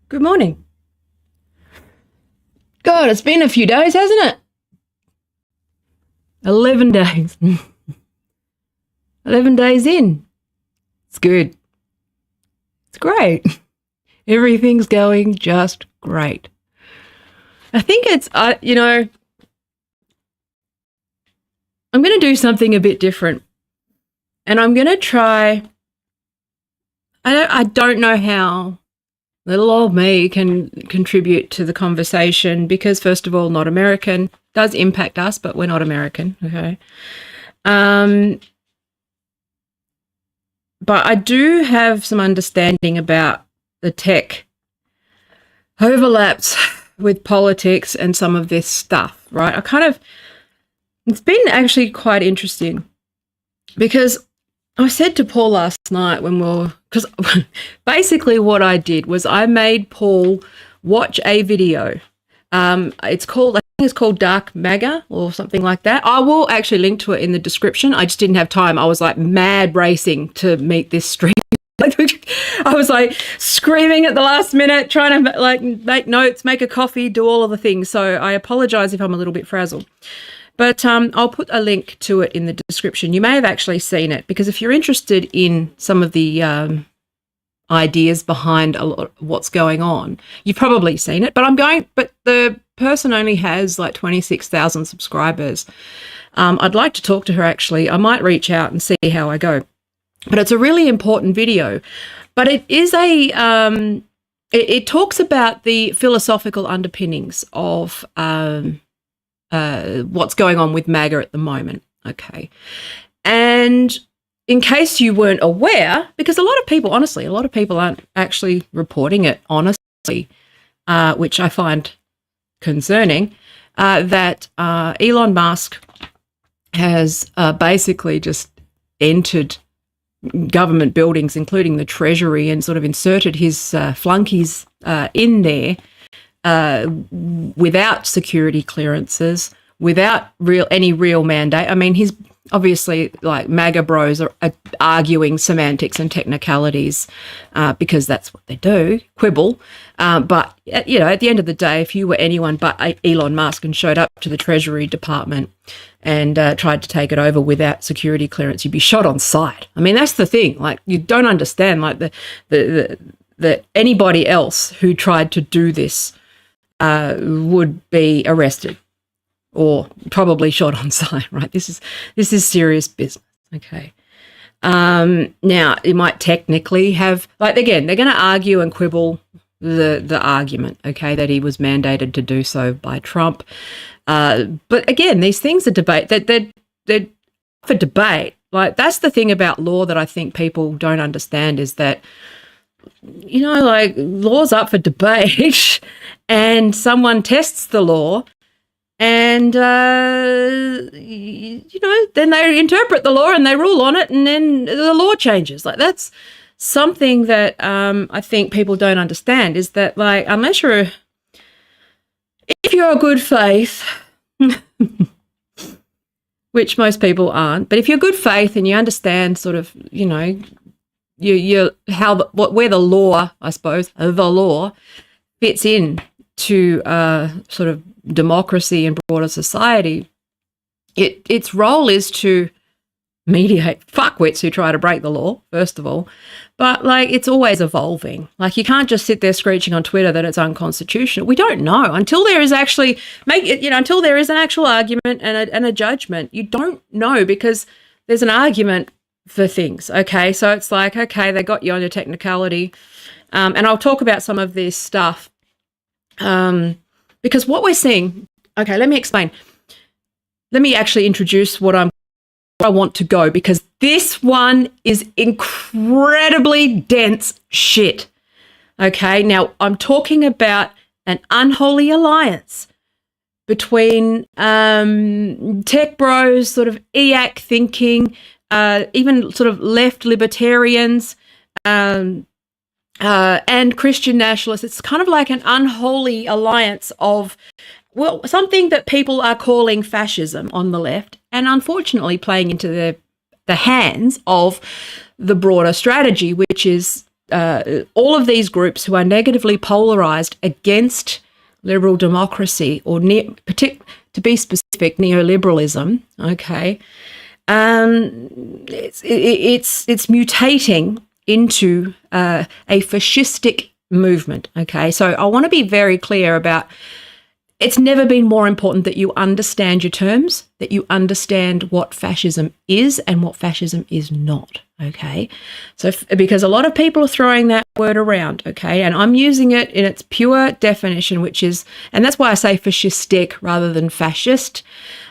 Good morning. God, it's been a few days, hasn't it? 11 days. 11 days in. It's good. It's great. Everything's going just great. I think it's, I'm going to do something a bit different. And I'm going to try, I don't know how little old me can contribute to the conversation because, first of all, not American. Does impact us, but we're not American, okay? But I do have some understanding about the tech overlaps with politics and some of this stuff, right? It's been actually quite interesting because I said to Paul last night because basically what I did was I made Paul watch a video. I think it's called Dark MAGA or something like that. I will actually link to it in the description. I just didn't have time. I was like mad racing to meet this stream. I was like screaming at the last minute, trying to like make notes, make a coffee, do all of the things. So I apologize if I'm a little bit frazzled. But I'll put a link to it in the description. You may have actually seen it because if you're interested in some of the ideas behind a lot of what's going on, you've probably seen it. But the person only has like 26,000 subscribers. I'd like to talk to her actually. I might reach out and see how I go. But it's a really important video. But it is it talks about the philosophical underpinnings of what's going on with MAGA at the moment, okay? And in case you weren't aware, because a lot of people aren't actually reporting it honestly, which I find concerning, that Elon Musk has basically just entered government buildings, including the Treasury, and sort of inserted his flunkies in there without security clearances, without any real mandate. I mean, he's obviously, like, MAGA bros are arguing semantics and technicalities because that's what they do, quibble. But, you know, at the end of the day, if you were anyone but Elon Musk and showed up to the Treasury Department and tried to take it over without security clearance, you'd be shot on sight. I mean, that's the thing. Like, you don't understand, like, that anybody else who tried to do this would be arrested or probably shot on sight, right? This is serious business, okay? Now, it might technically have, like, again, they're going to argue and quibble the argument, okay, that he was mandated to do so by Trump. But again, these things are debate, they're for debate. Like, that's the thing about law that I think people don't understand, is that, you know, like, law's up for debate and someone tests the law and, you know, then they interpret the law and they rule on it and then the law changes. Like, that's something that I think people don't understand, is that, like, unless if you're a good faith, which most people aren't, but if you're good faith and you understand sort of, you know, where the law, I suppose, the law fits in to sort of democracy and broader society, its role is to mediate fuckwits who try to break the law, first of all. But, like, it's always evolving. Like, you can't just sit there screeching on Twitter that it's unconstitutional. We don't know until there is actually until there is an actual argument and a judgment. You don't know, because there's an argument for things. Okay, so it's like, okay, they got you on your technicality, and I'll talk about some of this stuff because what we're seeing. Okay, let me explain. Let me actually introduce what I want to go, because this one is incredibly dense shit. Okay, now I'm talking about an unholy alliance between tech bros, sort of EAC thinking, even sort of left libertarians and Christian nationalists. It's kind of like an unholy alliance of, well, something that people are calling fascism on the left, and unfortunately playing into the hands of the broader strategy, which is all of these groups who are negatively polarized against liberal democracy, or to be specific, neoliberalism. Okay, it's mutating into a fascistic movement. Okay, so I want to be very clear about. It's never been more important that you understand your terms, that you understand what fascism is and what fascism is not, okay? So, because a lot of people are throwing that word around, okay? And I'm using it in its pure definition, which is, and that's why I say fascistic rather than fascist.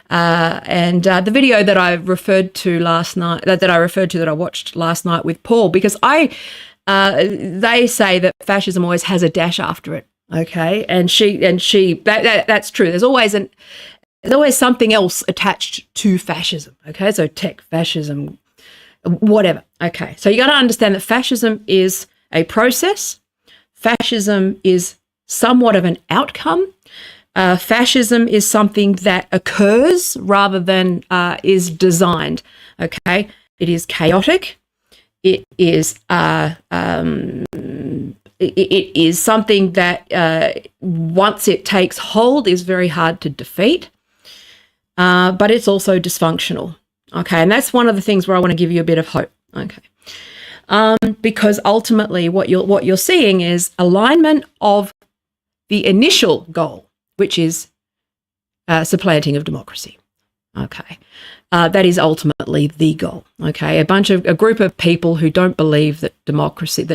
The video that I referred to last night, that I watched last night with Paul, because they say that fascism always has a dash after it. Okay, and that's true. There's always something else attached to fascism. Okay, so tech fascism, whatever. Okay, so you got to understand that fascism is a process. Fascism is somewhat of an outcome. Fascism is something that occurs rather than is designed. Okay, it is chaotic. It is It is something that once it takes hold is very hard to defeat, but it's also dysfunctional. Okay, and that's one of the things where I want to give you a bit of hope. Okay, because ultimately what you're seeing is alignment of the initial goal, which is supplanting of democracy. Okay, that is ultimately the goal. Okay, a group of people who don't believe that democracy is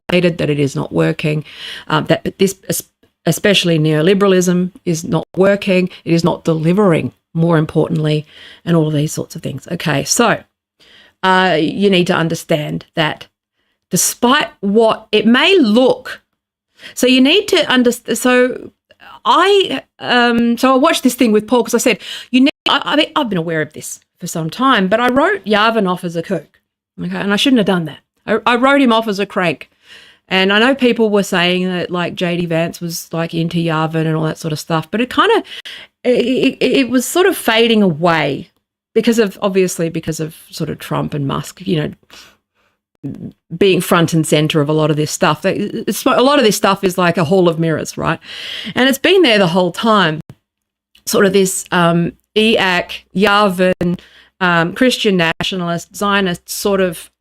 dated, that it is not working, that this, especially neoliberalism, is not working, it is not delivering, more importantly, and all of these sorts of things. Okay, so you need to understand that despite what it may look, so you need to understand. So So I watched this thing with Paul because I said, I've been aware of this for some time, but I wrote Yavin off as a kook, okay, and I shouldn't have done that. I wrote him off as a crank. And I know people were saying that like JD Vance was like into Yavin and all that sort of stuff, but it kind of, it was sort of fading away because of sort of Trump and Musk, being front and center of a lot of this stuff. A lot of this stuff is like a hall of mirrors, right? And it's been there the whole time. Sort of this EAC, Yavin, Christian nationalist, Zionist sort of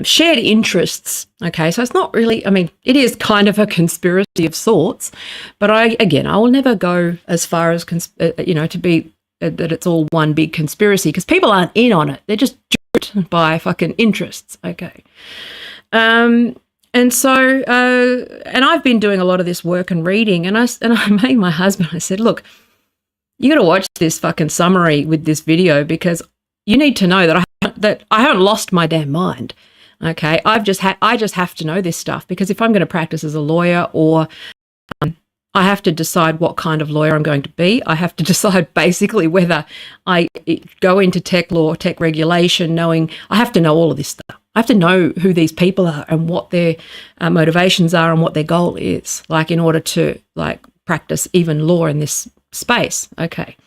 shared interests. Okay, so it's not really, it is kind of a conspiracy of sorts, but I will never go as far as, to be that it's all one big conspiracy, because people aren't in on it. They're just driven by fucking interests. Okay. And so, and I've been doing a lot of this work and reading, and I made my husband, I said, look, you got to watch this fucking summary with this video, because you need to know that I haven't lost my damn mind. Okay. I just have to know this stuff, because if I'm going to practice as a lawyer, or I have to decide what kind of lawyer I'm going to be. I have to decide basically whether I go into tech law, tech regulation, I have to know all of this stuff. I have to know who these people are and what their motivations are and what their goal is, like, in order to like practice even law in this space. Okay.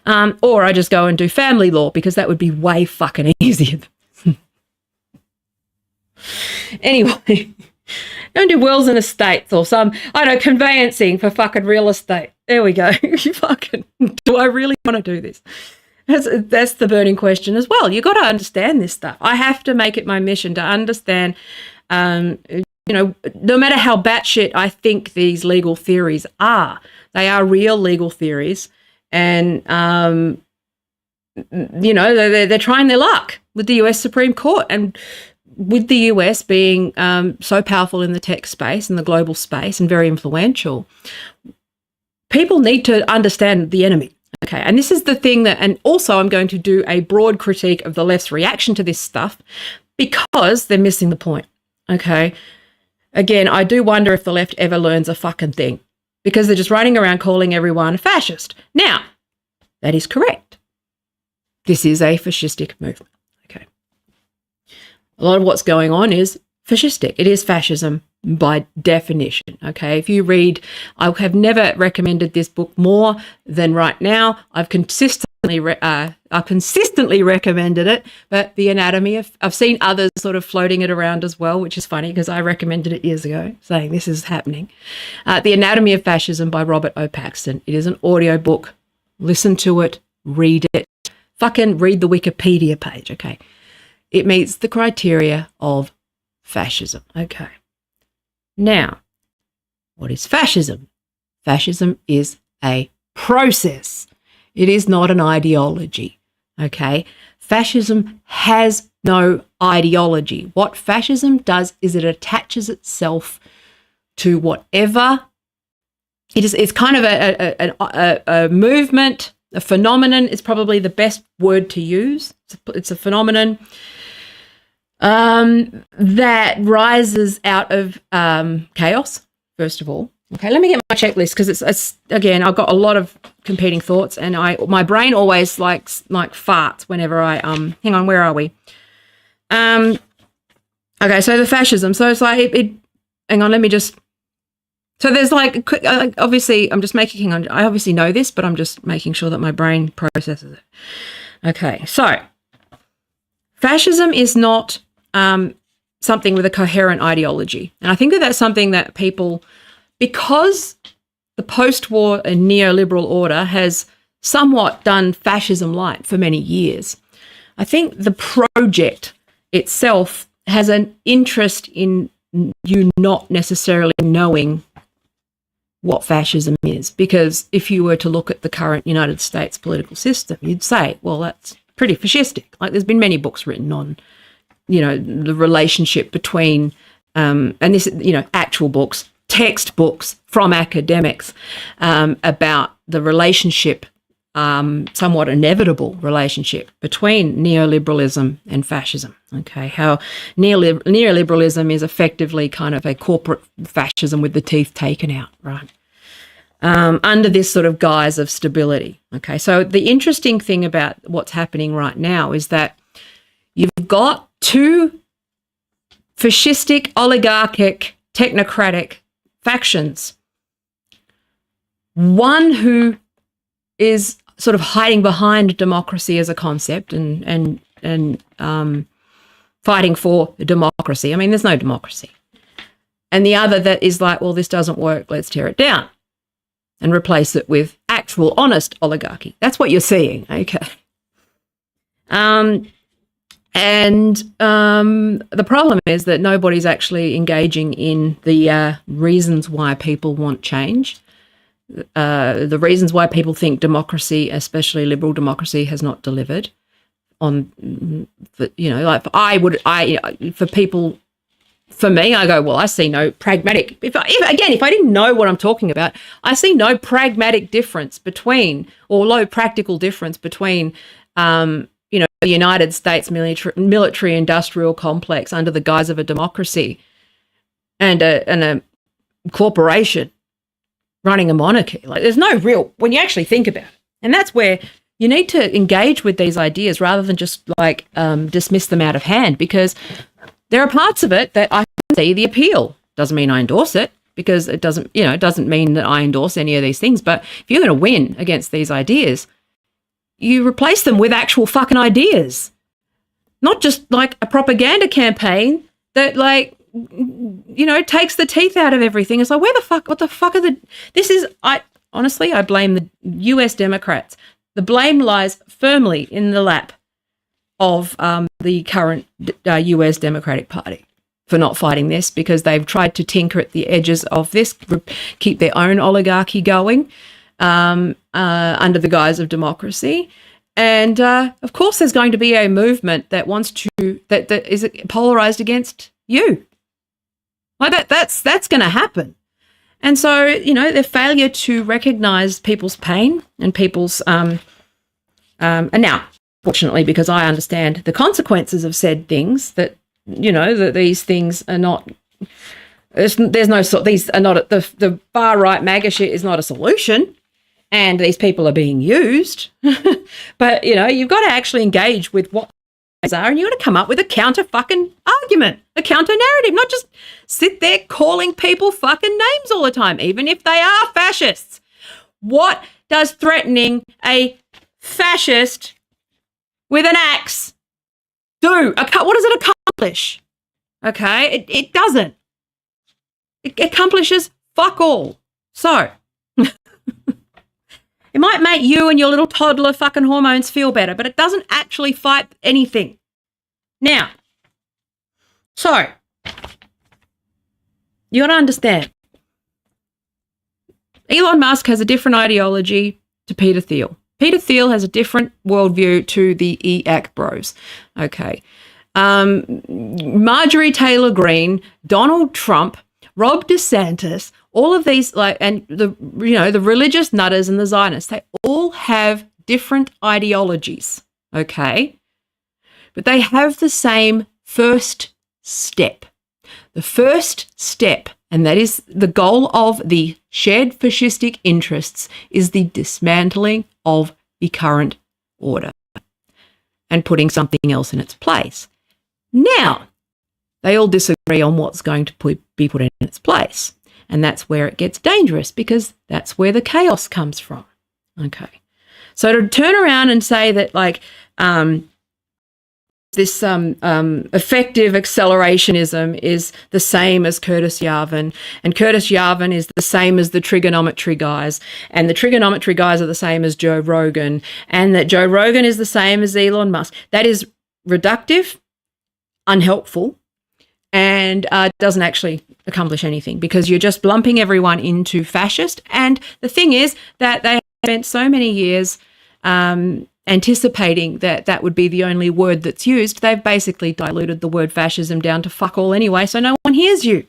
Or I just go and do family law, because that would be way fucking easier. Anyway. Go and do wills and estates, or some, conveyancing for fucking real estate. There we go. Fucking, do I really want to do this? That's the burning question as well. You got to understand this stuff. I have to make it my mission to understand, no matter how batshit I think these legal theories are, they are real legal theories. And, they're trying their luck with the US Supreme Court. And with the US being so powerful in the tech space and the global space and very influential, people need to understand the enemy. Okay, and this is the thing that, and also I'm going to do a broad critique of the left's reaction to this stuff, because they're missing the point. Okay, again, I do wonder if the left ever learns a fucking thing, because they're just running around calling everyone a fascist. Now, that is correct. This is a fascistic movement. A lot of what's going on is fascistic. It is fascism by definition. Okay, if you read, I have never recommended this book more than right now. I've consistently recommended it, but The Anatomy of, I've seen others sort of floating it around as well, which is funny because I recommended it years ago, saying this is happening. The Anatomy of Fascism by Robert O. Paxton. It is an audio book. Listen to it, read it, fucking read the Wikipedia page. Okay. It meets the criteria of fascism. Okay. Now, what is fascism? Fascism is a process. It is not an ideology. Okay. Fascism has no ideology. What fascism does is it attaches itself to whatever it is. It's kind of a movement, a phenomenon is probably the best word to use. It's a phenomenon that rises out of chaos, first of all. Okay, let me get my checklist, because it's again, I've got a lot of competing thoughts, and my brain always like farts whenever I hang on, where are we? Okay, so the fascism. So it's like it hang on, let me just. So there's like obviously I'm just making. Hang on, I obviously know this, but I'm just making sure that my brain processes it. Okay, so fascism is not something with a coherent ideology, and I think that that's something that people, because the post-war and neoliberal order has somewhat done fascism light for many years. I think the project itself has an interest in you not necessarily knowing what fascism is, because if you were to look at the current United States political system, you'd say, well, that's pretty fascistic. Like, there's been many books written on, the relationship between, and this, actual books, textbooks from academics about the relationship somewhat inevitable relationship between neoliberalism and fascism. Okay, how neoliberalism is effectively kind of a corporate fascism with the teeth taken out, right? Under this sort of guise of stability. Okay, so the interesting thing about what's happening right now is that you've got two fascistic, oligarchic, technocratic factions. One who is sort of hiding behind democracy as a concept and fighting for democracy. I mean, there's no democracy. And the other that is like, well, this doesn't work, let's tear it down and replace it with actual honest oligarchy. That's what you're seeing, okay? The problem is that nobody's actually engaging in the reasons why people want change, the reasons why people think democracy, especially liberal democracy, has not delivered. For me, I go, well, I see no pragmatic. If I didn't know what I'm talking about, I see no pragmatic difference between, or low practical difference between, the United States military industrial complex under the guise of a democracy and a corporation running a monarchy. Like, there's no real, when you actually think about it. And that's where you need to engage with these ideas rather than just dismiss them out of hand, because there are parts of it that I can see the appeal. Doesn't mean I endorse it, because it doesn't mean that I endorse any of these things. But if you're going to win against these ideas, you replace them with actual fucking ideas, not just like a propaganda campaign that takes the teeth out of everything. It's like, what the fuck I blame the US Democrats. The blame lies firmly in the lap of the current US Democratic Party for not fighting this, because they've tried to tinker at the edges of this, keep their own oligarchy going under the guise of democracy. And of course, there's going to be a movement that wants to that is polarized against you. Like that's going to happen. And so, their failure to recognize people's pain and people's and now, fortunately, because I understand the consequences of said things, that that these things are not. These are not the far right MAGA shit is not a solution, and these people are being used. But you've got to actually engage with what they are, and you've got to come up with a counter fucking argument, a counter narrative, not just sit there calling people fucking names all the time, even if they are fascists. What does threatening a fascist with an axe do? What does it accomplish? Okay, it doesn't. It accomplishes fuck all. So, it might make you and your little toddler fucking hormones feel better, but it doesn't actually fight anything. Now, so, you got to understand, Elon Musk has a different ideology to Peter Thiel. Peter Thiel has a different worldview to the EAC bros. Okay. Marjorie Taylor Greene, Donald Trump, Rob DeSantis, all of these, and the religious nutters and the Zionists, they all have different ideologies. Okay. But they have the same first step. The first step, and that is the goal of the shared fascistic interests, is the dismantling of the current order and putting something else in its place. Now, they all disagree on what's going to be put in its place. And that's where it gets dangerous, because that's where the chaos comes from. Okay. So to turn around and say that this effective accelerationism is the same as Curtis Yarvin, and Curtis Yarvin is the same as the trigonometry guys, and the trigonometry guys are the same as Joe Rogan, and that Joe Rogan is the same as Elon Musk. That is reductive, unhelpful, and doesn't actually accomplish anything, because you're just lumping everyone into fascist. And the thing is that they spent so many years anticipating that would be the only word that's used. They've basically diluted the word fascism down to fuck all anyway, so no one hears you.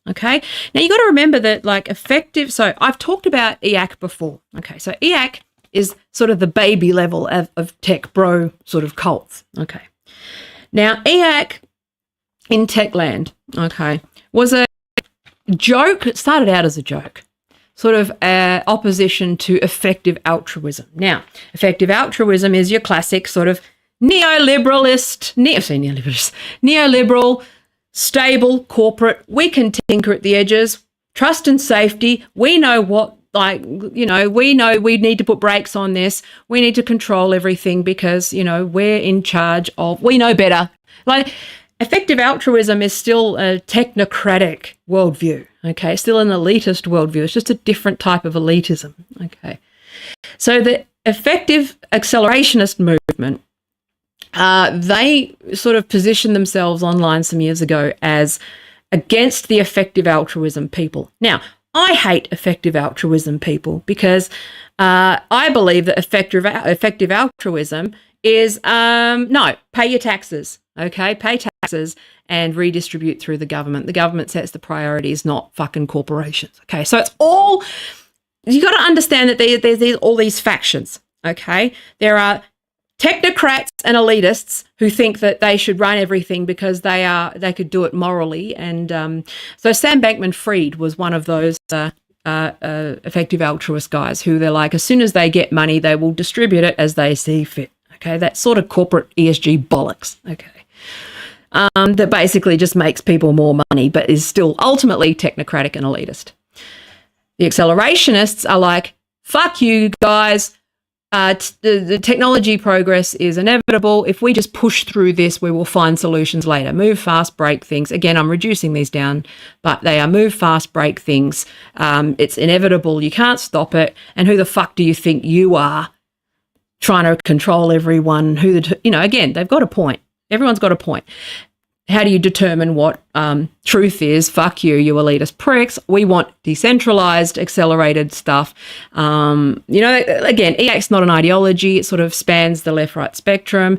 Okay? Now, you got to remember that effective... So I've talked about EAC before. Okay, so EAC is sort of the baby level of tech bro sort of cults. Okay. Now, EAC in Techland, okay, was a joke. It started out as a joke, sort of opposition to effective altruism. Now, effective altruism is your classic sort of neoliberal, stable corporate. We can tinker at the edges, trust and safety. We know what, we know we need to put brakes on this. We need to control everything because, we're in charge of, we know better. Like, effective altruism is still a technocratic worldview, okay? Still an elitist worldview. It's just a different type of elitism, okay? So the effective accelerationist movement, they sort of positioned themselves online some years ago as against the effective altruism people. Now, I hate effective altruism people because I believe that effective altruism is, no, pay your taxes, okay? Pay taxes and redistribute through the government. The government sets the priorities, not fucking corporations, okay? So it's all, you got to understand that there's all these factions, okay? There are technocrats and elitists who think that they should run everything because they could do it morally. And so Sam Bankman-Fried was one of those effective altruist guys who they're like, as soon as they get money, they will distribute it as they see fit. Okay, that sort of corporate ESG bollocks. Okay, that basically just makes people more money, but is still ultimately technocratic and elitist. The accelerationists are like, fuck you guys. The technology progress is inevitable. If we just push through this, we will find solutions later. Move fast, break things. Again, I'm reducing these down, but they are move fast, break things. It's inevitable. You can't stop it. And who the fuck do you think you are trying to control everyone? Again, they've got a point. Everyone's got a point. How do you determine what truth is? Fuck you, you elitist pricks. We want decentralized, accelerated stuff. Again, EAC's not an ideology. It sort of spans the left-right spectrum.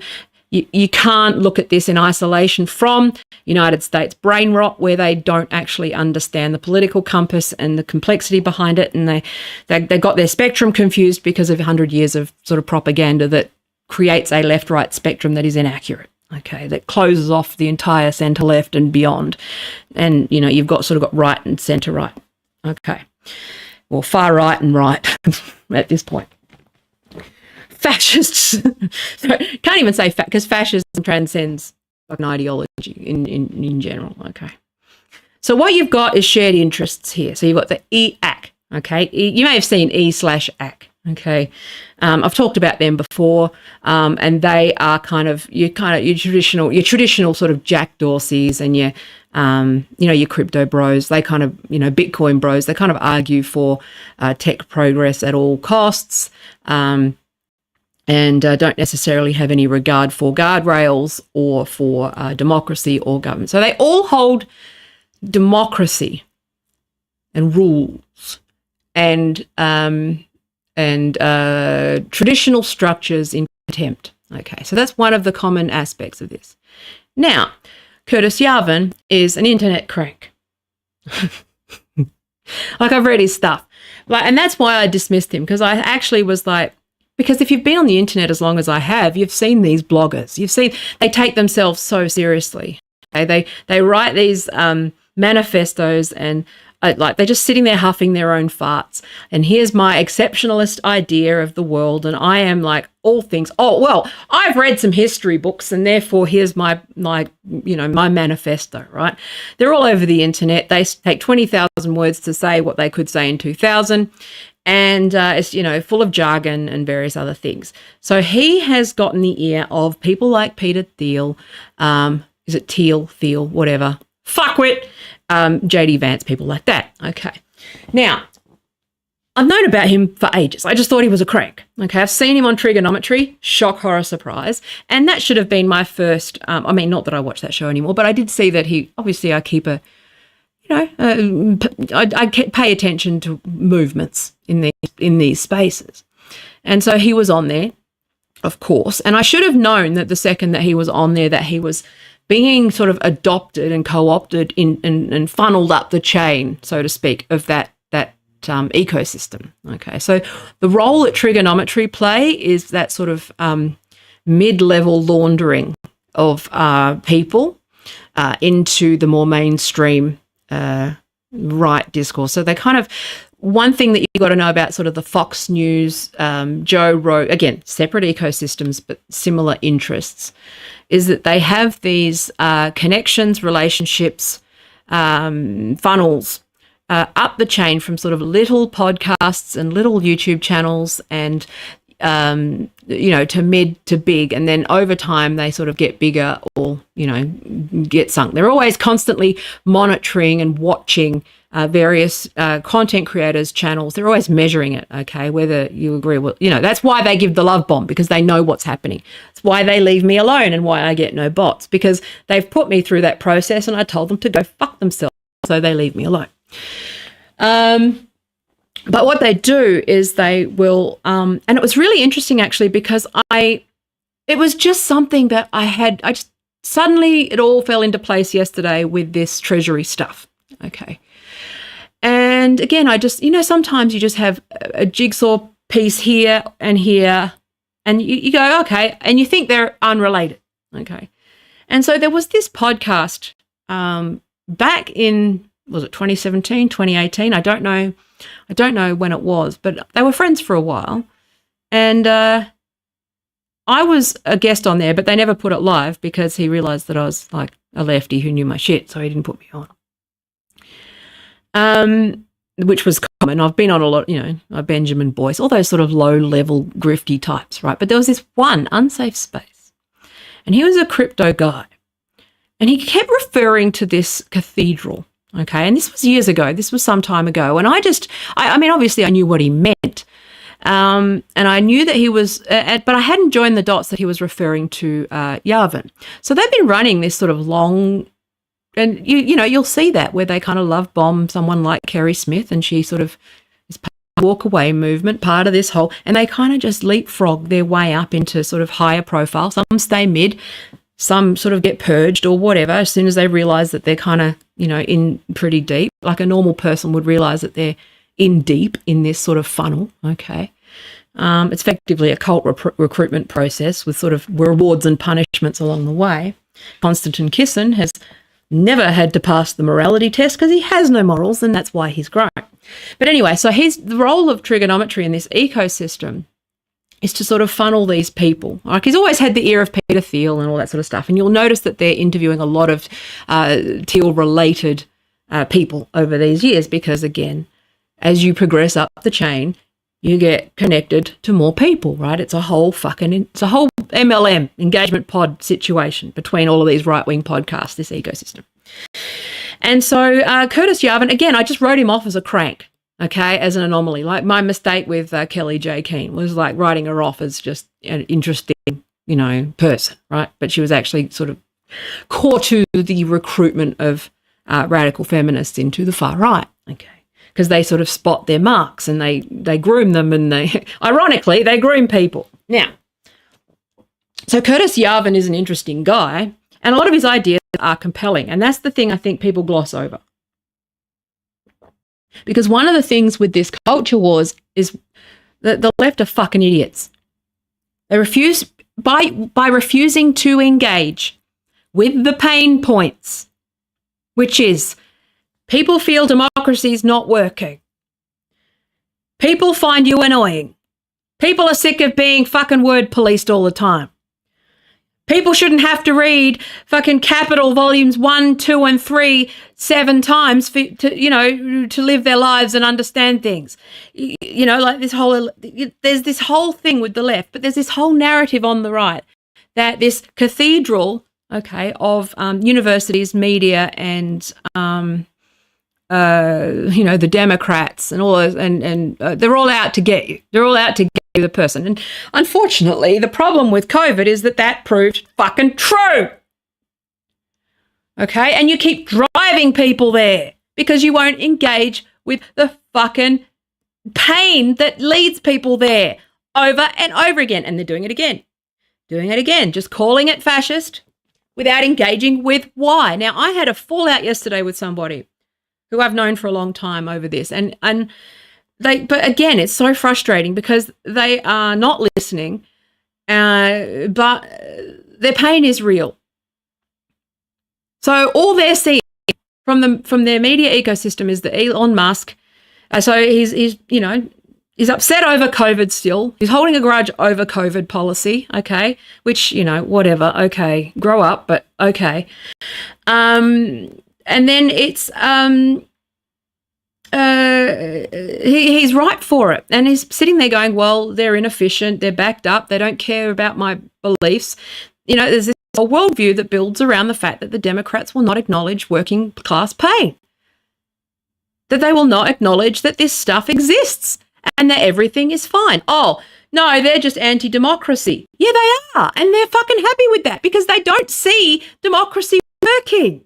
You can't look at this in isolation from United States brain rot, where they don't actually understand the political compass and the complexity behind it, and they got their spectrum confused because of 100 years of sort of propaganda that creates a left-right spectrum that is inaccurate. Okay, that closes off the entire centre left and beyond. And, you've got right and centre right. Okay. Well, far right and right at this point. Fascists. Can't even say because fascism transcends an ideology in general. Okay. So what you've got is shared interests here. So you've got the EAC. Okay. You may have seen E/AC. Okay, I've talked about them before, and they are kind of your traditional sort of Jack Dorseys and your crypto bros. They kind of Bitcoin bros. They kind of argue for tech progress at all costs, and don't necessarily have any regard for guardrails or for democracy or government. So they all hold democracy and rules and traditional structures in contempt. Okay, so that's one of the common aspects of this. Now, Curtis Yarvin is an internet crank. I've read his stuff. And that's why I dismissed him, because I actually was like, because if you've been on the internet as long as I have, you've seen these bloggers. You've seen they take themselves so seriously. Okay? They write these manifestos and they're just sitting there huffing their own farts. And here's my exceptionalist idea of the world. And I am like all things. Oh, well, I've read some history books and therefore here's my manifesto, right? They're all over the internet. They take 20,000 words to say what they could say in 2000. And it's, full of jargon and various other things. So he has gotten the ear of people like Peter Thiel. Is it Thiel, whatever. Fuckwit. JD Vance, people like that. Okay. Now, I've known about him for ages. I just thought he was a crank. Okay. I've seen him on Trigonometry. Shock, horror, surprise. And that should have been my first, not that I watch that show anymore, but I did see that I keep I pay attention to movements in these spaces. And so he was on there, of course. And I should have known that the second that he was on there, that he was being sort of adopted and co-opted and funneled up the chain, so to speak, of that ecosystem. Okay, so the role that trigonometry play is that sort of mid-level laundering of people into the more mainstream right discourse. So they kind of, one thing that you've got to know about sort of the Fox News, Joe Rogan, again, separate ecosystems but similar interests, is that they have these connections, relationships, funnels up the chain from sort of little podcasts and little YouTube channels and to mid to big, and then over time they sort of get bigger or, get sunk. They're always constantly monitoring and watching various content creators' channels. They're always measuring it, okay, whether you agree with, that's why they give the love bomb, because they know what's happening. It's why they leave me alone and why I get no bots, because they've put me through that process and I told them to go fuck themselves, so they leave me alone. But what they do is they will, and it was really interesting actually, because it was just something that suddenly it all fell into place yesterday with this treasury stuff. Okay. And again, sometimes you just have a jigsaw piece here, and you go, okay, and you think they're unrelated. Okay. And so there was this podcast back in, was it 2017, 2018? I don't know when it was, but they were friends for a while. And I was a guest on there, but they never put it live because he realised that I was like a lefty who knew my shit, so he didn't put me on. Which was common. I've been on a lot, Benjamin Boyce, all those sort of low-level grifty types, right? But there was this one unsafe space, and he was a crypto guy, and he kept referring to this cathedral. Okay, and this was years ago. This was some time ago. And I mean, obviously I knew what he meant. And I knew that he was, but I hadn't joined the dots that he was referring to Yavin. So they've been running this sort of long, and you'll see that where they kind of love bomb someone like Kerry Smith, and she sort of is part of the walk away movement, part of this whole, and they kind of just leapfrog their way up into sort of higher profile. Some stay mid, some sort of get purged or whatever as soon as they realise that they're kind of, in pretty deep, like a normal person would realise that they're in deep in this sort of funnel, okay? It's effectively a cult recruitment process with sort of rewards and punishments along the way. Konstantin Kisin has never had to pass the morality test because he has no morals, and that's why he's grown. But anyway, so the role of trigonometry in this ecosystem is to sort of funnel these people. Like, he's always had the ear of Peter Thiel and all that sort of stuff. And you'll notice that they're interviewing a lot of Thiel-related people over these years because, again, as you progress up the chain, you get connected to more people, right? It's a whole MLM, engagement pod situation between all of these right-wing podcasts, this ecosystem. And so Curtis Yarvin, again, I just wrote him off as a crank. Okay, as an anomaly. Like my mistake with Kelly J. Keane was like writing her off as just an interesting, person, right? But she was actually sort of core to the recruitment of radical feminists into the far right. Okay, because they sort of spot their marks and they groom them, and ironically, they groom people. Now, so Curtis Yarvin is an interesting guy, and a lot of his ideas are compelling, and that's the thing I think people gloss over. Because one of the things with this culture wars is that the left are fucking idiots. They refuse, by refusing to engage with the pain points, which is people feel democracy's not working. People find you annoying. People are sick of being fucking word policed all the time. People shouldn't have to read fucking Capital volumes 1, 2, and 3 7 times to live their lives and understand things. Like this whole, there's this whole thing with the left, but there's this whole narrative on the right that this cathedral, okay, of universities, media, and the Democrats and all those, and they're all out to get you. They're all out to get you, the person. And unfortunately, the problem with COVID is that proved fucking true. Okay, and you keep driving people there because you won't engage with the fucking pain that leads people there over and over again. And they're doing it again, just calling it fascist without engaging with why. Now, I had a fallout yesterday with somebody who I've known for a long time over this. And but again, it's so frustrating because they are not listening, but their pain is real. So all they're seeing from their media ecosystem is that Elon Musk, so he's upset over COVID still. He's holding a grudge over COVID policy, okay, which, whatever, okay, grow up, but okay. And then it's he's right for it. And he's sitting there going, well, they're inefficient, they're backed up, they don't care about my beliefs. There's this whole worldview that builds around the fact that the Democrats will not acknowledge working class pain, that they will not acknowledge that this stuff exists and that everything is fine. Oh, no, they're just anti-democracy. Yeah, they are. And they're fucking happy with that because they don't see democracy working.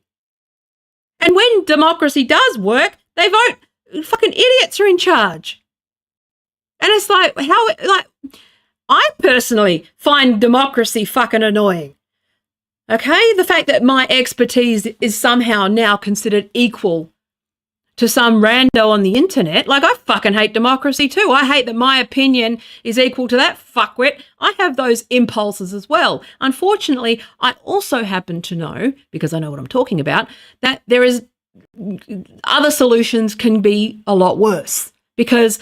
And when democracy does work, they vote fucking idiots are in charge. And it's like, I personally find democracy fucking annoying. Okay? The fact that my expertise is somehow now considered equal to some rando on the internet. Like, I fucking hate democracy too. I hate that my opinion is equal to that fuckwit. I have those impulses as well. Unfortunately, I also happen to know, because I know what I'm talking about, that there is other solutions can be a lot worse because,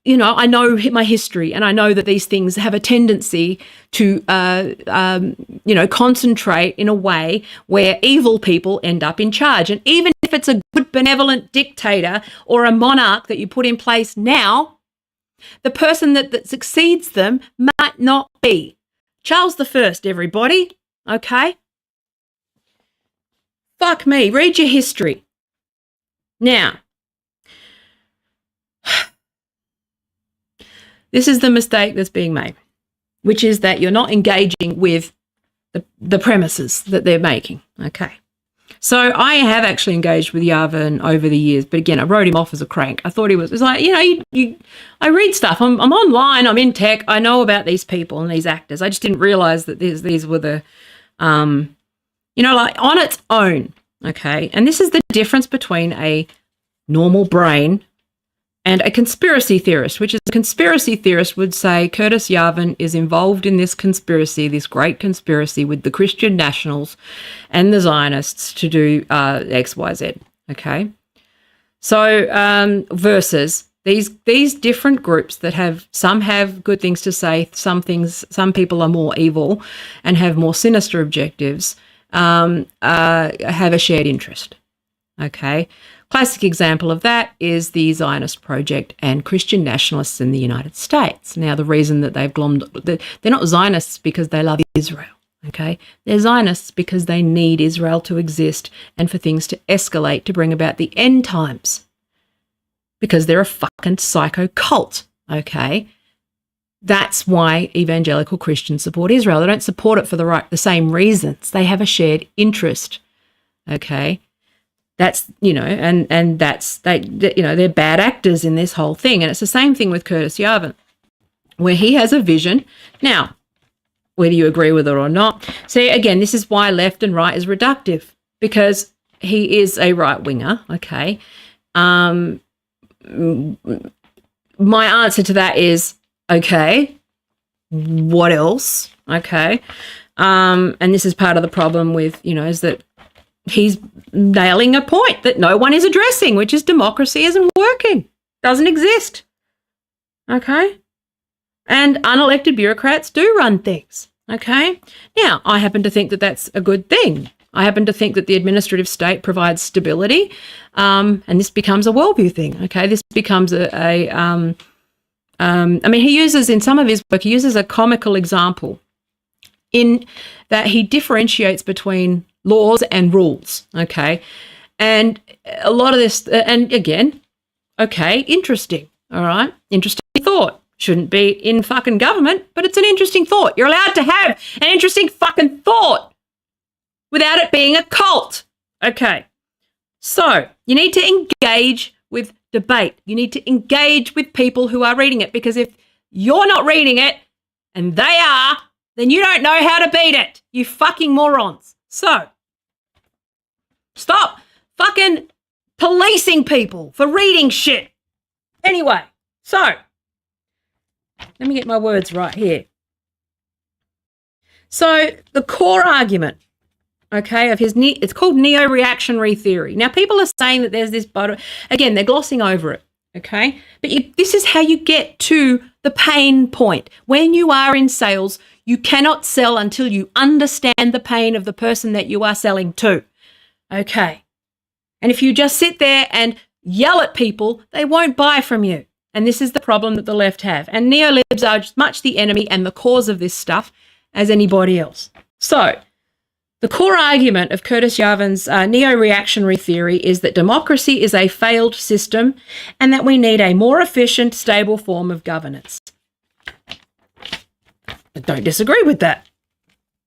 I know my history and I know that these things have a tendency to, concentrate in a way where evil people end up in charge. And even if it's a good, benevolent dictator or a monarch that you put in place now, the person that succeeds them might not be. Charles I, everybody, okay? Fuck me, read your history. Now, this is the mistake that's being made, which is that you're not engaging with the premises that they're making, okay? So I have actually engaged with Yavin over the years, but again, I wrote him off as a crank. I thought it was like, I read stuff. I'm online, I'm in tech, I know about these people and these actors. I just didn't realize that these were the, on its own, okay? And this is the difference between a normal brain and a conspiracy theorist, which is a conspiracy theorist would say Curtis Yarvin is involved in this conspiracy, this great conspiracy with the Christian nationals and the Zionists to do X, Y, Z, okay? So versus these different groups that some have good things to say, some people are more evil and have more sinister objectives, have a shared interest, okay? Classic example of that is the Zionist project and Christian nationalists in the United States. Now, the reason that they're not Zionists because they love Israel, okay? They're Zionists because they need Israel to exist and for things to escalate to bring about the end times because they're a fucking psycho cult, okay? That's why evangelical Christians support Israel. They don't support it for the same reasons. They have a shared interest, okay? That's, and that's, they're bad actors in this whole thing. And it's the same thing with Curtis Yarvin, where he has a vision. Now, whether you agree with it or not, see, again, this is why left and right is reductive, because he is a right-winger, okay? My answer to that is, okay, what else? Okay. And this is part of the problem with, is that he's nailing a point that no one is addressing, which is democracy isn't working, doesn't exist. Okay? And unelected bureaucrats do run things. Okay? Now, I happen to think that that's a good thing. I happen to think that the administrative state provides stability, and this becomes a worldview thing. Okay? This becomes he uses, in some of his work, he uses a comical example in that he differentiates between laws and rules, okay? And a lot of this, and again, okay, interesting, all right? Interesting thought. Shouldn't be in fucking government, but it's an interesting thought. You're allowed to have an interesting fucking thought without it being a cult, okay? So you need to engage with debate. You need to engage with people who are reading it, because if you're not reading it and they are, then you don't know how to beat it, you fucking morons. So stop fucking policing people for reading shit. Anyway, So, let me get my words right here. So, the core argument, okay, of his, it's called neo-reactionary theory. Now, people are saying that there's this, but again, they're glossing over it, okay? But this is how you get to the pain point. When you are in sales, you cannot sell until you understand the pain of the person that you are selling to, okay? And if you just sit there and yell at people, they won't buy from you. And this is the problem that the left have. And neolibs are as much the enemy and the cause of this stuff as anybody else. So, the core argument of Curtis Yarvin's neo-reactionary theory is that democracy is a failed system and that we need a more efficient, stable form of governance. I don't disagree with that.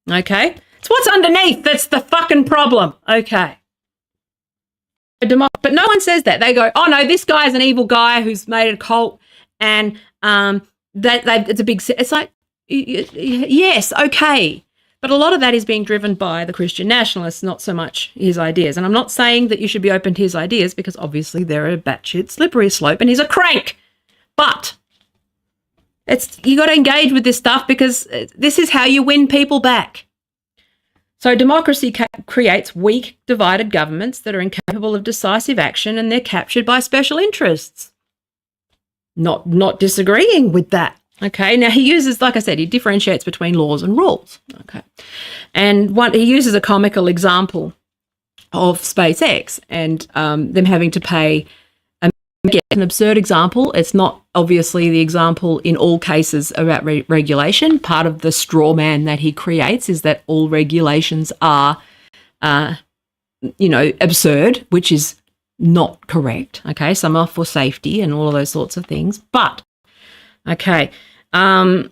Okay? It's what's underneath that's the fucking problem. Okay. But no one says that. They go, oh no, this guy's an evil guy who's made a cult and it's a big... It's like, yes, okay. But a lot of that is being driven by the Christian nationalists, not so much his ideas. And I'm not saying that you should be open to his ideas because obviously they're a batshit slippery slope and he's a crank. But you got to engage with this stuff because this is how you win people back. So democracy creates weak, divided governments that are incapable of decisive action and they're captured by special interests. Not disagreeing with that. Okay, now he uses, like I said, he differentiates between laws and rules. Okay, and he uses a comical example of SpaceX and them having to pay. Again, an absurd example. It's not obviously the example in all cases about regulation. Part of the straw man that he creates is that all regulations are, absurd, which is not correct. Okay, some are for safety and all of those sorts of things, but. Okay, but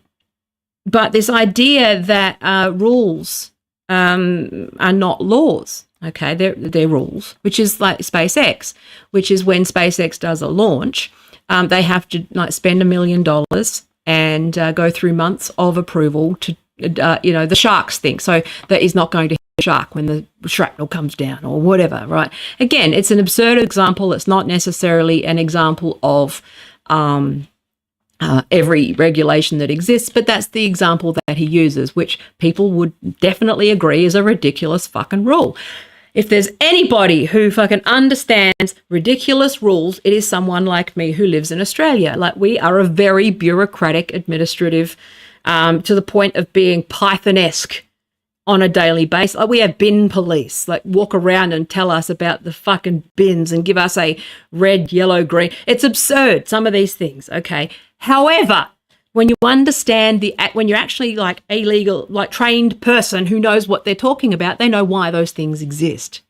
this idea that rules are not laws, okay, they're rules, which is like SpaceX, which is when SpaceX does a launch, they have to spend $1 million and go through months of approval to, the sharks think. So that is not going to hit the shark when the shrapnel comes down or whatever, right? Again, it's an absurd example. It's not necessarily an example of... every regulation that exists, but that's the example that he uses, which people would definitely agree is a ridiculous fucking rule. If there's anybody who fucking understands ridiculous rules, it is someone like me who lives in Australia. Like, we are a very bureaucratic, administrative, to the point of being Python-esque on a daily basis. Like, we have bin police, like walk around and tell us about the fucking bins and give us a red, yellow, green. It's absurd, some of these things, okay? However, when you understand when you're actually like a legal, like trained person who knows what they're talking about, they know why those things exist.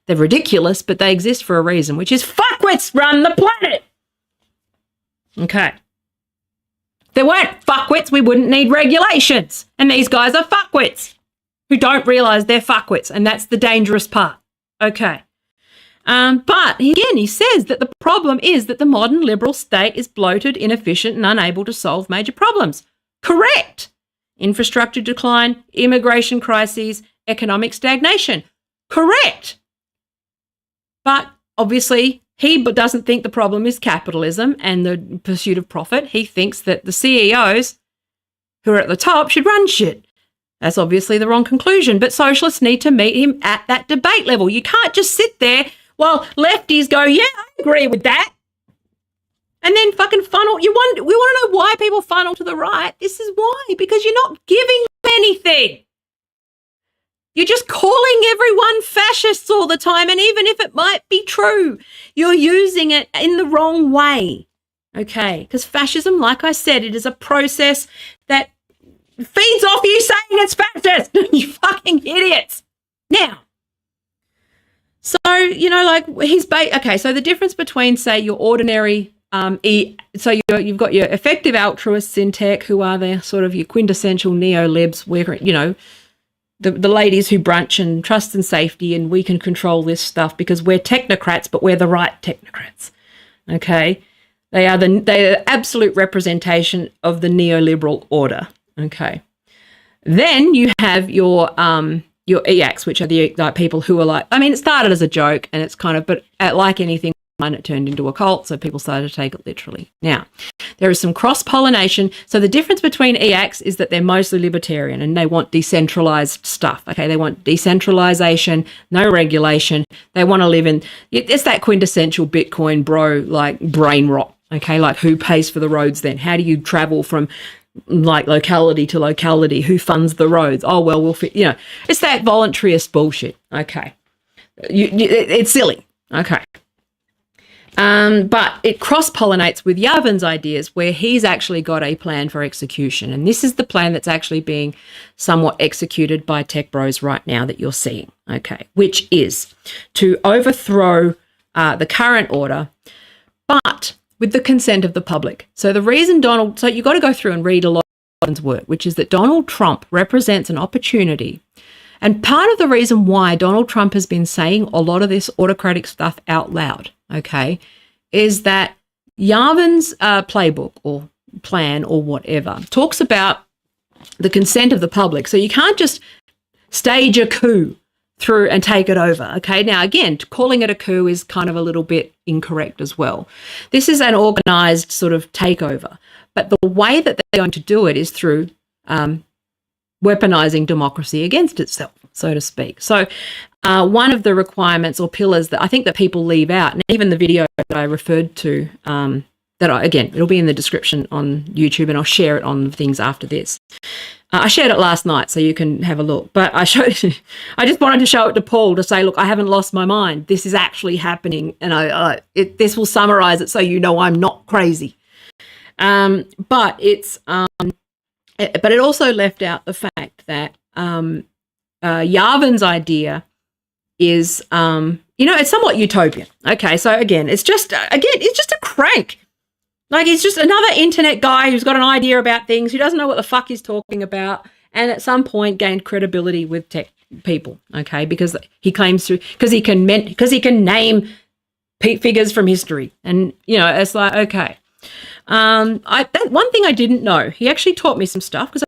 They're ridiculous, but they exist for a reason, which is fuckwits run the planet. Okay. If there weren't fuckwits, we wouldn't need regulations. And these guys are fuckwits who don't realise they're fuckwits, and that's the dangerous part. Okay. But again, he says that the problem is that the modern liberal state is bloated, inefficient, and unable to solve major problems. Correct. Infrastructure decline, immigration crises, economic stagnation. Correct. But obviously, he doesn't think the problem is capitalism and the pursuit of profit. He thinks that the CEOs who are at the top should run shit. That's obviously the wrong conclusion, but socialists need to meet him at that debate level. You can't just sit there while lefties go, yeah, I agree with that. And then fucking funnel. We want to know why people funnel to the right. This is why, because you're not giving them anything. You're just calling everyone fascists all the time. And even if it might be true, you're using it in the wrong way. Okay, because fascism, like I said, it is a process that feeds off you saying it's fascist. You fucking idiots. Now, so, okay, so the difference between, say, your ordinary, you've got your effective altruists in tech who are the sort of your quintessential neo-libs, where, the ladies who brunch and trust and safety and we can control this stuff because we're technocrats, but we're the right technocrats, okay? They are the absolute representation of the neoliberal order, okay? Then you have your EACs, which are the people who are like, I mean, it started as a joke and it's kind of, but like anything and it turned into a cult, so people started to take it literally. Now, there is some cross-pollination. So the difference between EACs is that they're mostly libertarian and they want decentralized stuff, okay? They want decentralization, no regulation. They want to live in, it's that quintessential Bitcoin bro, like brain rot, okay? Like who pays for the roads then? How do you travel from like locality to locality? Who funds the roads? Oh, well, we'll fit, it's that voluntarist bullshit, okay? It's silly, okay? But it cross-pollinates with Yavin's ideas where he's actually got a plan for execution. And this is the plan that's actually being somewhat executed by tech bros right now that you're seeing, okay, which is to overthrow the current order, but with the consent of the public. So the reason so you've got to go through and read a lot of Yavin's work, which is that Donald Trump represents an opportunity. And part of the reason why Donald Trump has been saying a lot of this autocratic stuff out loud, okay, is that Yavin's playbook or plan or whatever talks about the consent of the public. So you can't just stage a coup through and take it over, okay? Now, again, calling it a coup is kind of a little bit incorrect as well. This is an organised sort of takeover. But the way that they're going to do it is through weaponizing democracy against itself, so to speak. So one of the requirements or pillars that I think that people leave out, and even the video that I referred to, again, it'll be in the description on YouTube and I'll share it on things after this. I shared it last night so you can have a look, but I just wanted to show it to Paul to say, look, I haven't lost my mind. This is actually happening, and this will summarize it so you know I'm not crazy. But it also left out the fact that Yavin's idea is, it's somewhat utopian. Okay, so again, it's just a crank. Like he's just another internet guy who's got an idea about things, who doesn't know what the fuck he's talking about, and at some point gained credibility with tech people. Okay, because he claims to, because he can name figures from history, and it's like okay. One thing I didn't know, he actually taught me some stuff because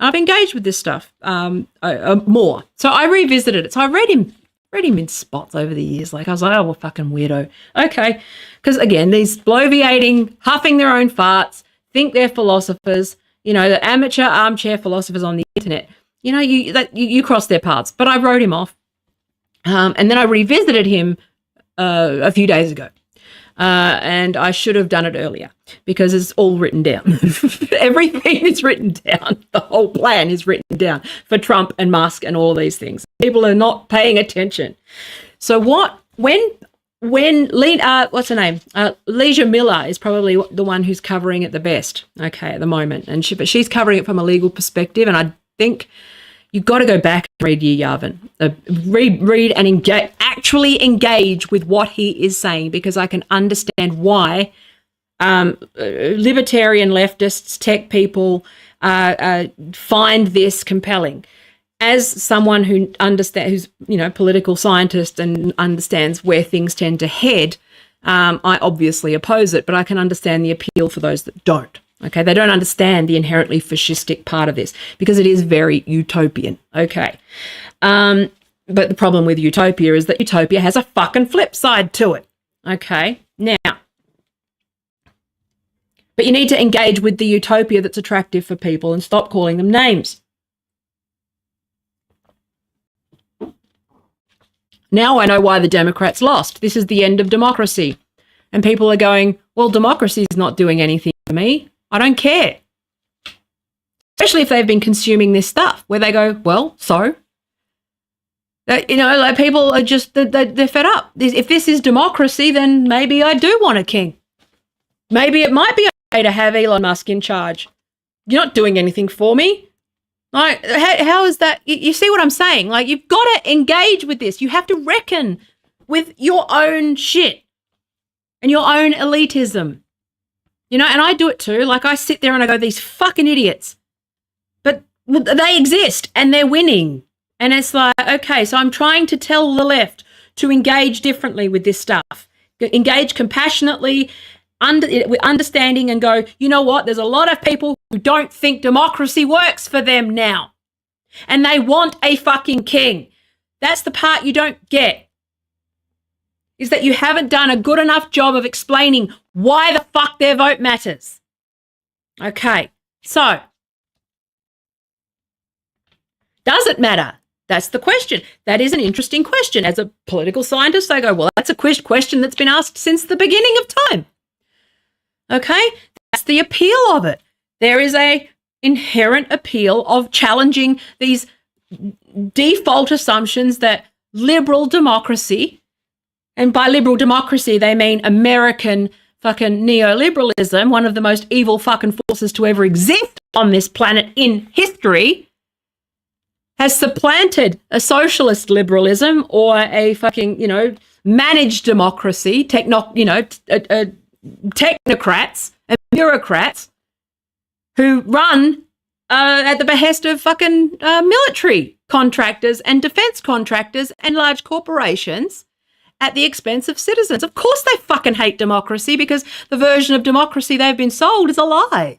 I've engaged with this stuff more. So I revisited it. So I read him in spots over the years. Like I was like, oh, well, fucking weirdo. Okay. Because again, these bloviating, huffing their own farts, think they're philosophers, the amateur armchair philosophers on the internet, you cross their paths. But I wrote him off. And then I revisited him a few days ago. And I should have done it earlier because it's all written down. Everything is written down. The whole plan is written down for Trump and Musk and all these things. People are not paying attention. So when what's her name? Leisure Miller is probably the one who's covering it the best, okay, at the moment. But she's covering it from a legal perspective, and I think you've got to go back and read Yavin. Read and actually engage with what he is saying, because I can understand why libertarian leftists, tech people find this compelling. As someone who understands, who's political scientist and understands where things tend to head, I obviously oppose it, but I can understand the appeal for those that don't. Okay, they don't understand the inherently fascistic part of this because it is very utopian. Okay, but the problem with utopia is that utopia has a fucking flip side to it. Okay, now, but you need to engage with the utopia that's attractive for people and stop calling them names. Now I know why the Democrats lost. This is the end of democracy. And people are going, well, democracy is not doing anything for me. I don't care. Especially if they've been consuming this stuff where they go, well, so? Like people are just, they're fed up. If this is democracy, then maybe I do want a king. Maybe it might be okay to have Elon Musk in charge. You're not doing anything for me. Like, how is that? You see what I'm saying? Like, you've got to engage with this. You have to reckon with your own shit and your own elitism. And I do it too. Like, I sit there and I go, these fucking idiots. But they exist and they're winning. And it's like, okay, so I'm trying to tell the left to engage differently with this stuff. Engage compassionately, with understanding, and go, you know what? There's a lot of people who don't think democracy works for them now. And they want a fucking king. That's the part you don't get. is that you haven't done a good enough job of explaining why the fuck their vote matters. Okay, so does it matter? That's the question. That is an interesting question. As a political scientist, I go, well, that's a question that's been asked since the beginning of time. Okay, that's the appeal of it. There is a inherent appeal of challenging these default assumptions that liberal democracy, and by liberal democracy, they mean American fucking neoliberalism, one of the most evil fucking forces to ever exist on this planet in history, has supplanted a socialist liberalism or a fucking, managed democracy, technocrats and bureaucrats who run at the behest of fucking military contractors and defense contractors and large corporations at the expense of citizens. Of course they fucking hate democracy, because the version of democracy they've been sold is a lie.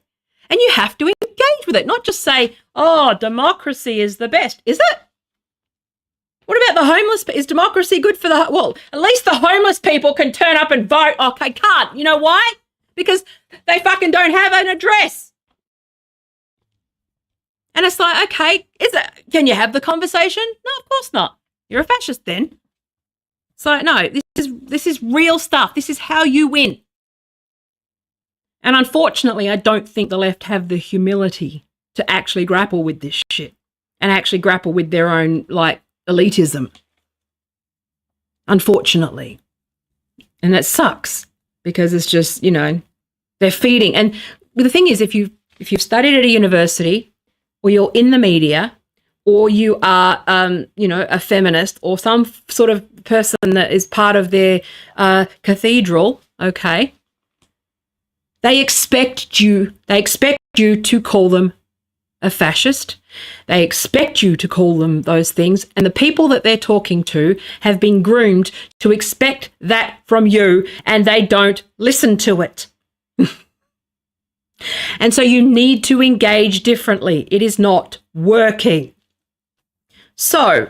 And you have to engage with it, not just say, oh, democracy is the best. Is it? What about the homeless? Is democracy good for the... Well, at least the homeless people can turn up and vote. Okay, can't. You know why? Because they fucking don't have an address. And it's like, okay, can you have the conversation? No, of course not. You're a fascist then. So no, this is real stuff. This is how you win. And unfortunately, I don't think the left have the humility to actually grapple with this shit and actually grapple with their own, elitism. Unfortunately. And that sucks, because it's just, they're feeding. And the thing is, if you've studied at a university, or you're in the media, or you are, a feminist, or some sort of person that is part of their cathedral, okay, they expect you to call them a fascist. They expect you to call them those things. And the people that they're talking to have been groomed to expect that from you, and they don't listen to it. And so you need to engage differently. It is not working. So,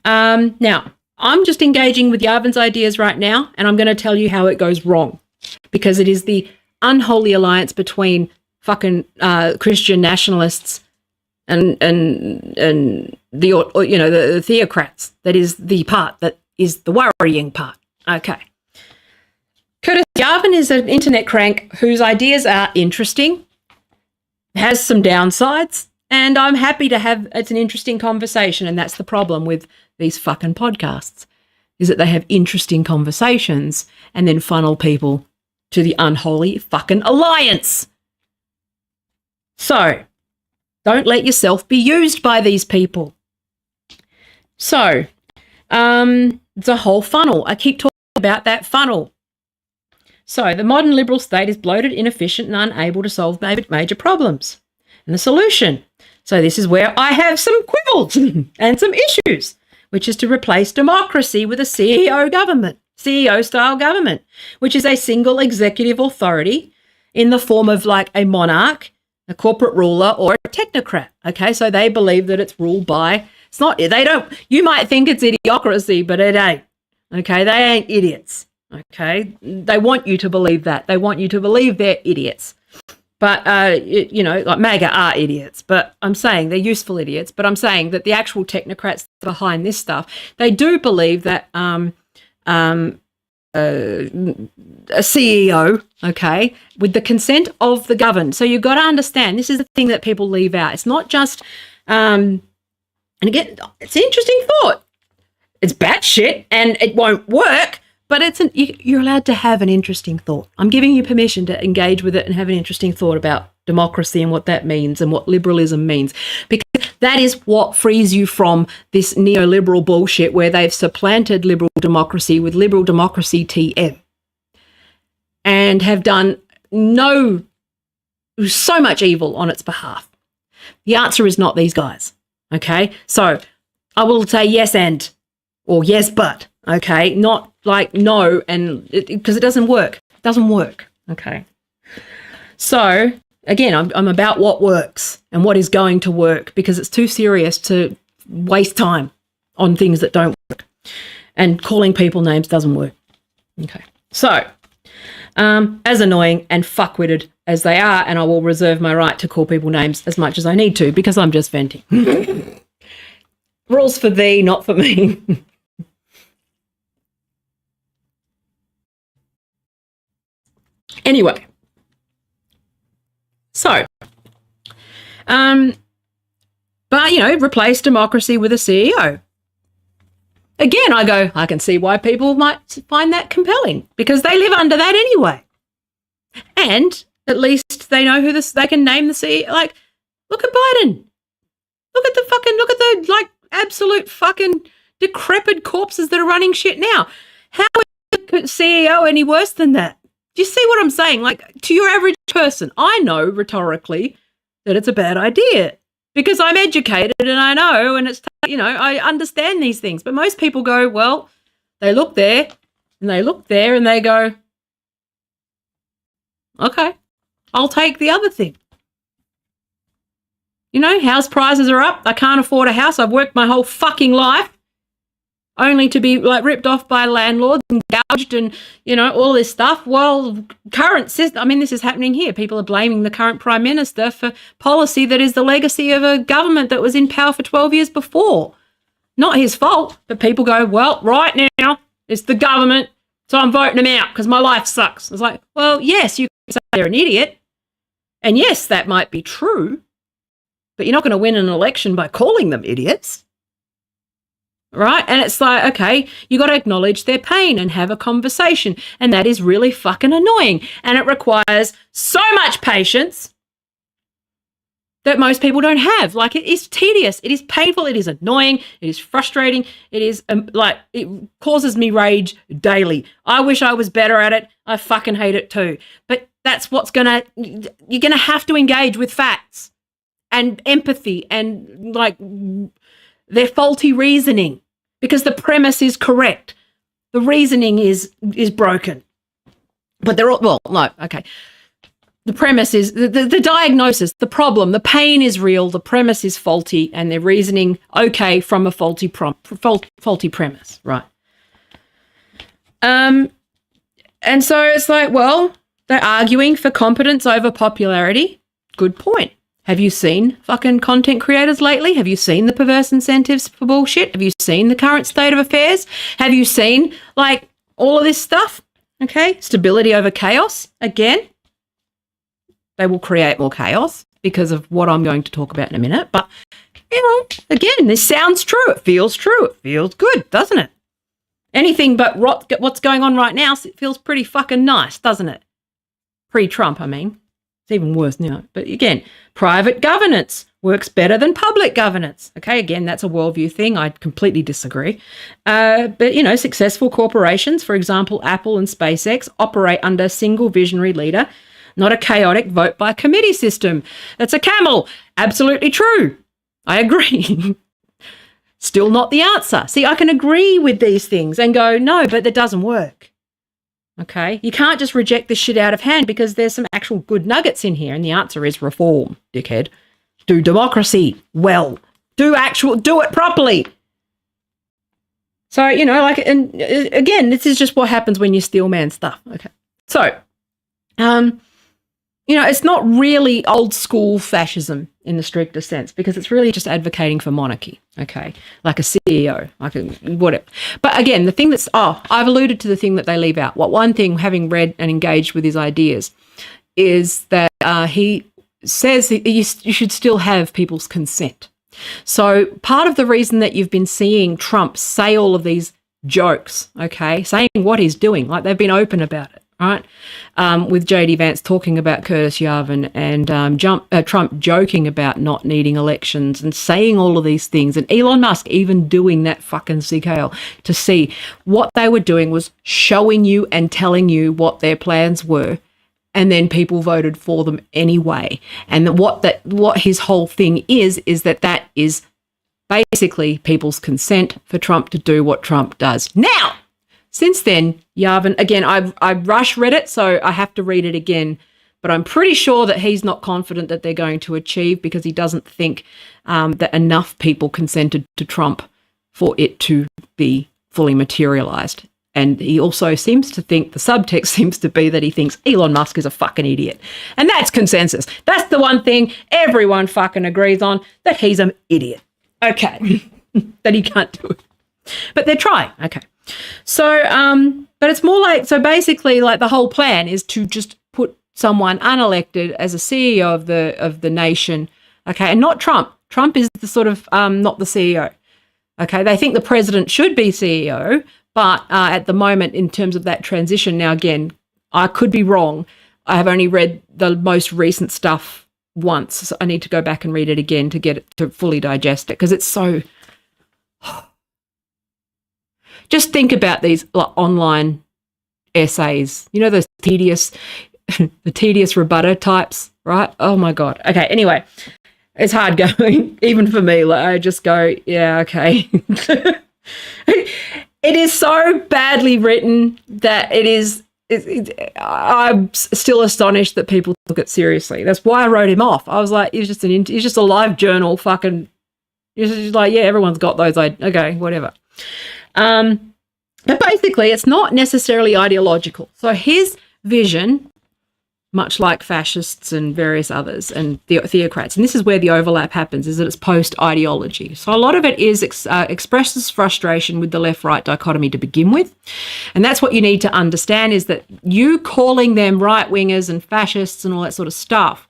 now, I'm just engaging with Yarvin's ideas right now, and I'm going to tell you how it goes wrong, because it is the unholy alliance between fucking Christian nationalists and the theocrats that is the part that is the worrying part. Okay. Curtis Yarvin is an internet crank whose ideas are interesting, has some downsides, and I'm happy to have, it's an interesting conversation, and that's the problem with these fucking podcasts, is that they have interesting conversations and then funnel people to the unholy fucking alliance. So, don't let yourself be used by these people. So, it's a whole funnel. I keep talking about that funnel. So, the modern liberal state is bloated, inefficient, and unable to solve major problems. And the solution. So, this is where I have some quibbles and some issues, which is to replace democracy with a CEO government, CEO-style government, which is a single executive authority in the form of a monarch, a corporate ruler, or a technocrat. Okay, so they believe that it's ruled by, you might think it's idiocracy, but it ain't. Okay, they ain't idiots. Okay, they want you to believe that. They want you to believe they're idiots. But, MAGA are idiots, but I'm saying they're useful idiots, but I'm saying that the actual technocrats behind this stuff, they do believe that a CEO, okay, with the consent of the governed. So you've got to understand, this is the thing that people leave out. It's not just, and again, it's an interesting thought. It's batshit and it won't work, but you're allowed to have an interesting thought. I'm giving you permission to engage with it and have an interesting thought about democracy and what that means and what liberalism means, because that is what frees you from this neoliberal bullshit where they've supplanted liberal democracy with liberal democracy TM and have done so much evil on its behalf. The answer is not these guys, okay? So I will say yes and, or yes but, okay? Not no, and because it doesn't work. It doesn't work, okay? So again, I'm about what works and what is going to work, because it's too serious to waste time on things that don't work. And calling people names doesn't work. Okay. So, as annoying and fuckwitted as they are, and I will reserve my right to call people names as much as I need to because I'm just venting. Rules for thee, not for me. Anyway. So, but, you know, replace democracy with a CEO. Again, I can see why people might find that compelling because they live under that anyway. And at least they know they can name the CEO. Like, look at Biden. Look at the like absolute fucking decrepit corpses that are running shit now. How is the CEO any worse than that? Do you see what I'm saying? Like, to your average person, I know rhetorically that it's a bad idea because I'm educated and I know, and it's, you know, I understand these things. But most people go, well, they look there and they look there and they go, okay, I'll take the other thing. You know, house prices are up. I can't afford a house. I've worked my whole fucking life only to be like ripped off by landlords and gouged and, you know, all this stuff. Well, current system, I mean, this is happening here. People are blaming the current Prime Minister for policy that is the legacy of a government that was in power for 12 years before. Not his fault, but people go, well, right now it's the government, so I'm voting him out because my life sucks. It's like, well, yes, you can say they're an idiot. And yes, that might be true, but you're not going to win an election by calling them idiots. Right? And it's like, okay, you got to acknowledge their pain and have a conversation. And that is really fucking annoying. And it requires so much patience that most people don't have. Like, it is tedious. It is painful. It is annoying. It is frustrating. It is it causes me rage daily. I wish I was better at it. I fucking hate it too. But that's you're going to have to engage with facts and empathy and like their faulty reasoning because the premise is correct. The reasoning is broken. But they're all, well, no, okay. The premise is, the diagnosis, the problem, the pain is real, the premise is faulty, and they're reasoning okay from a faulty premise, right? And so it's like, well, they're arguing for competence over popularity. Good point. Have you seen fucking content creators lately? Have you seen the perverse incentives for bullshit? Have you seen the current state of affairs? Have you seen, like, all of this stuff? Okay, stability over chaos. Again, they will create more chaos because of what I'm going to talk about in a minute. But, you know, again, this sounds true. It feels true. It feels good, doesn't it? Anything but what's going on right now, it feels pretty fucking nice, doesn't it? Pre-Trump, I mean. It's even worse now. But again, private governance works better than public governance. Okay, again, that's a worldview thing. I completely disagree. But, you know, successful corporations, for example, Apple and SpaceX, operate under a single visionary leader, not a chaotic vote by committee system. That's a camel. Absolutely true. I agree. Still not the answer. See, I can agree with these things and go, no, but that doesn't work. Okay, you can't just reject this shit out of hand because there's some actual good nuggets in here. And the answer is reform, dickhead. Do democracy well. Do it properly. So, you know, like, and again, this is just what happens when you steal man's stuff. Okay. So, you know, it's not really old school fascism in the strictest sense because it's really just advocating for monarchy, okay? Like a CEO, like a whatever. But again, the thing I've alluded to the thing that they leave out. One thing, having read and engaged with his ideas, is that he says that you should still have people's consent. So part of the reason that you've been seeing Trump say all of these jokes, okay, saying what he's doing, like they've been open about it, right? With J.D. Vance talking about Curtis Yarvin and Trump joking about not needing elections and saying all of these things, and Elon Musk even doing that fucking CKL to see what they were doing was showing you and telling you what their plans were, and then people voted for them anyway. And what his whole thing is that is basically people's consent for Trump to do what Trump does. Now, since then, Yarvin, again, I rush read it, so I have to read it again, but I'm pretty sure that he's not confident that they're going to achieve because he doesn't think that enough people consented to Trump for fully materialized. And he also seems to think, the subtext seems to be that he thinks Elon Musk is a fucking idiot. And that's consensus. That's the one thing everyone fucking agrees on, that he's an idiot. Okay. That he can't do it. But they're trying. Okay. So, but it's more like, so basically like the whole plan is to just put someone unelected as a CEO of the nation. Okay. And not Trump. Trump is the sort of, not the CEO. Okay. They think the president should be CEO. But at the moment, in terms of that transition, now again, I could be wrong. I have only read the most recent stuff once. So I need to go back and read it again to get it to fully digest it, because it's so. Just think about these like, online essays. You know, those tedious, the tedious rebutter types, right? Oh my God. Okay. Anyway, it's hard going, even for me. Like I just go, yeah, okay. It is so badly written that I'm still astonished that people took it seriously. That's why I wrote him off. I was like, he's just a live journal fucking, he's just like, yeah, everyone's got those. Okay, whatever. But basically it's not necessarily ideological. So his vision, much like fascists and various others and theocrats, and this is where the overlap happens, is that it's post-ideology. So a lot of it is expresses frustration with the left-right dichotomy to begin with. And that's what you need to understand, is that you calling them right-wingers and fascists and all that sort of stuff,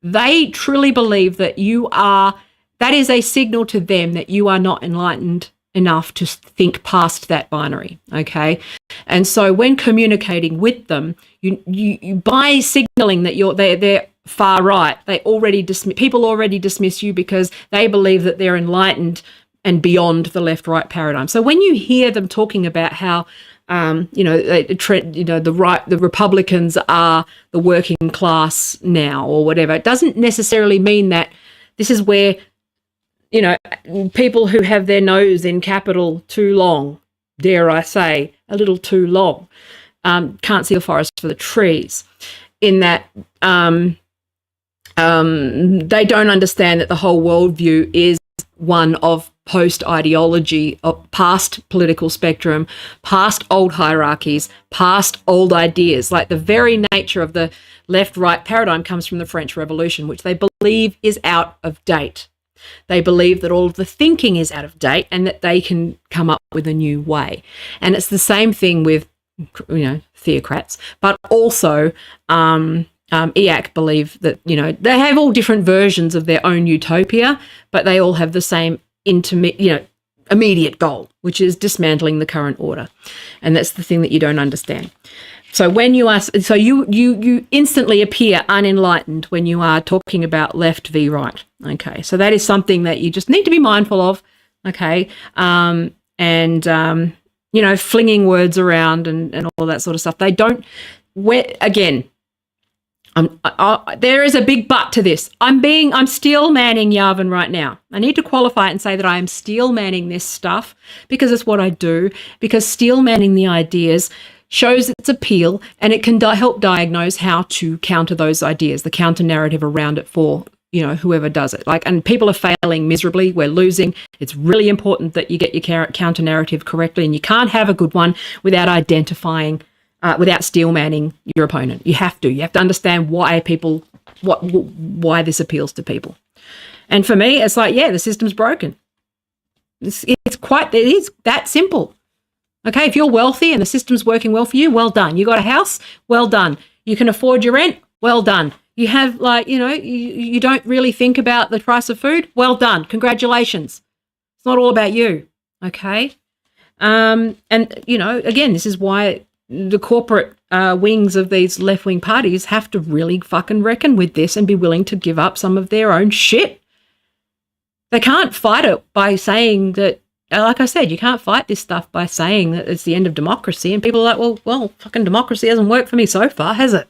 they truly believe that that is a signal to them that you are not enlightened enough to think past that binary, okay? And so when communicating with them, you by signaling that they're far right, people already dismiss you because they believe that they're enlightened and beyond the left-right paradigm. So when you hear them talking about how the Republicans are the working class now or whatever, it doesn't necessarily mean that this is where people who have their nose in capital too long, dare I say, a little too long, can't see the forest for the trees, in that they don't understand that the whole worldview is one of post-ideology, of past political spectrum, past old hierarchies, past old ideas. Like the very nature of the left-right paradigm comes from the French Revolution, which they believe is out of date. They believe that all of the thinking is out of date and that they can come up with a new way. And it's the same thing with, theocrats, but also EAC believe that, they have all different versions of their own utopia, but they all have the same immediate goal, which is dismantling the current order. And that's the thing that you don't understand. So when you instantly appear unenlightened when you are talking about left v right. Okay, so that is something that you just need to be mindful of. Okay, flinging words around and all that sort of stuff. They don't. Again, there is a big but to this. I'm steel manning Yavin right now. I need to qualify it and say that I am steel manning this stuff because it's what I do. Because steel manning the ideas shows its appeal, and it can help diagnose how to counter those ideas, the counter narrative around it for whoever does it. And people are failing miserably. We're losing. It's really important that you get your counter narrative correctly, and you can't have a good one without identifying, without steel manning your opponent. You have to understand why this appeals to people. And for me, it's like, yeah, the system's broken. It is that simple. Okay, if you're wealthy and the system's working well for you, well done. You got a house, well done. You can afford your rent, well done. You have you don't really think about the price of food, well done. Congratulations. It's not all about you, okay? And again, this is why the corporate wings of these left-wing parties have to really fucking reckon with this and be willing to give up some of their own shit. They can't fight it by saying that. Like I said, you can't fight this stuff by saying that it's the end of democracy. And people are like, well, fucking democracy hasn't worked for me so far, has it?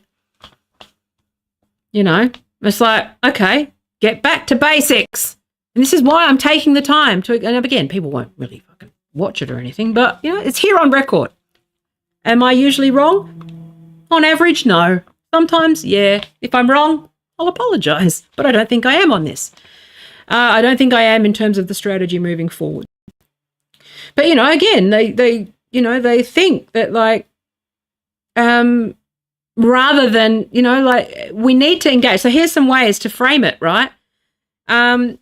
It's like, okay, get back to basics. And this is why I'm taking the time to, and again, people won't really fucking watch it or anything, but, it's here on record. Am I usually wrong? On average, no. Sometimes, yeah. If I'm wrong, I'll apologise. But I don't think I am on this. I don't think I am in terms of the strategy moving forward. But, again, they think that, like, rather than, like, we need to engage. So here's some ways to frame it, right?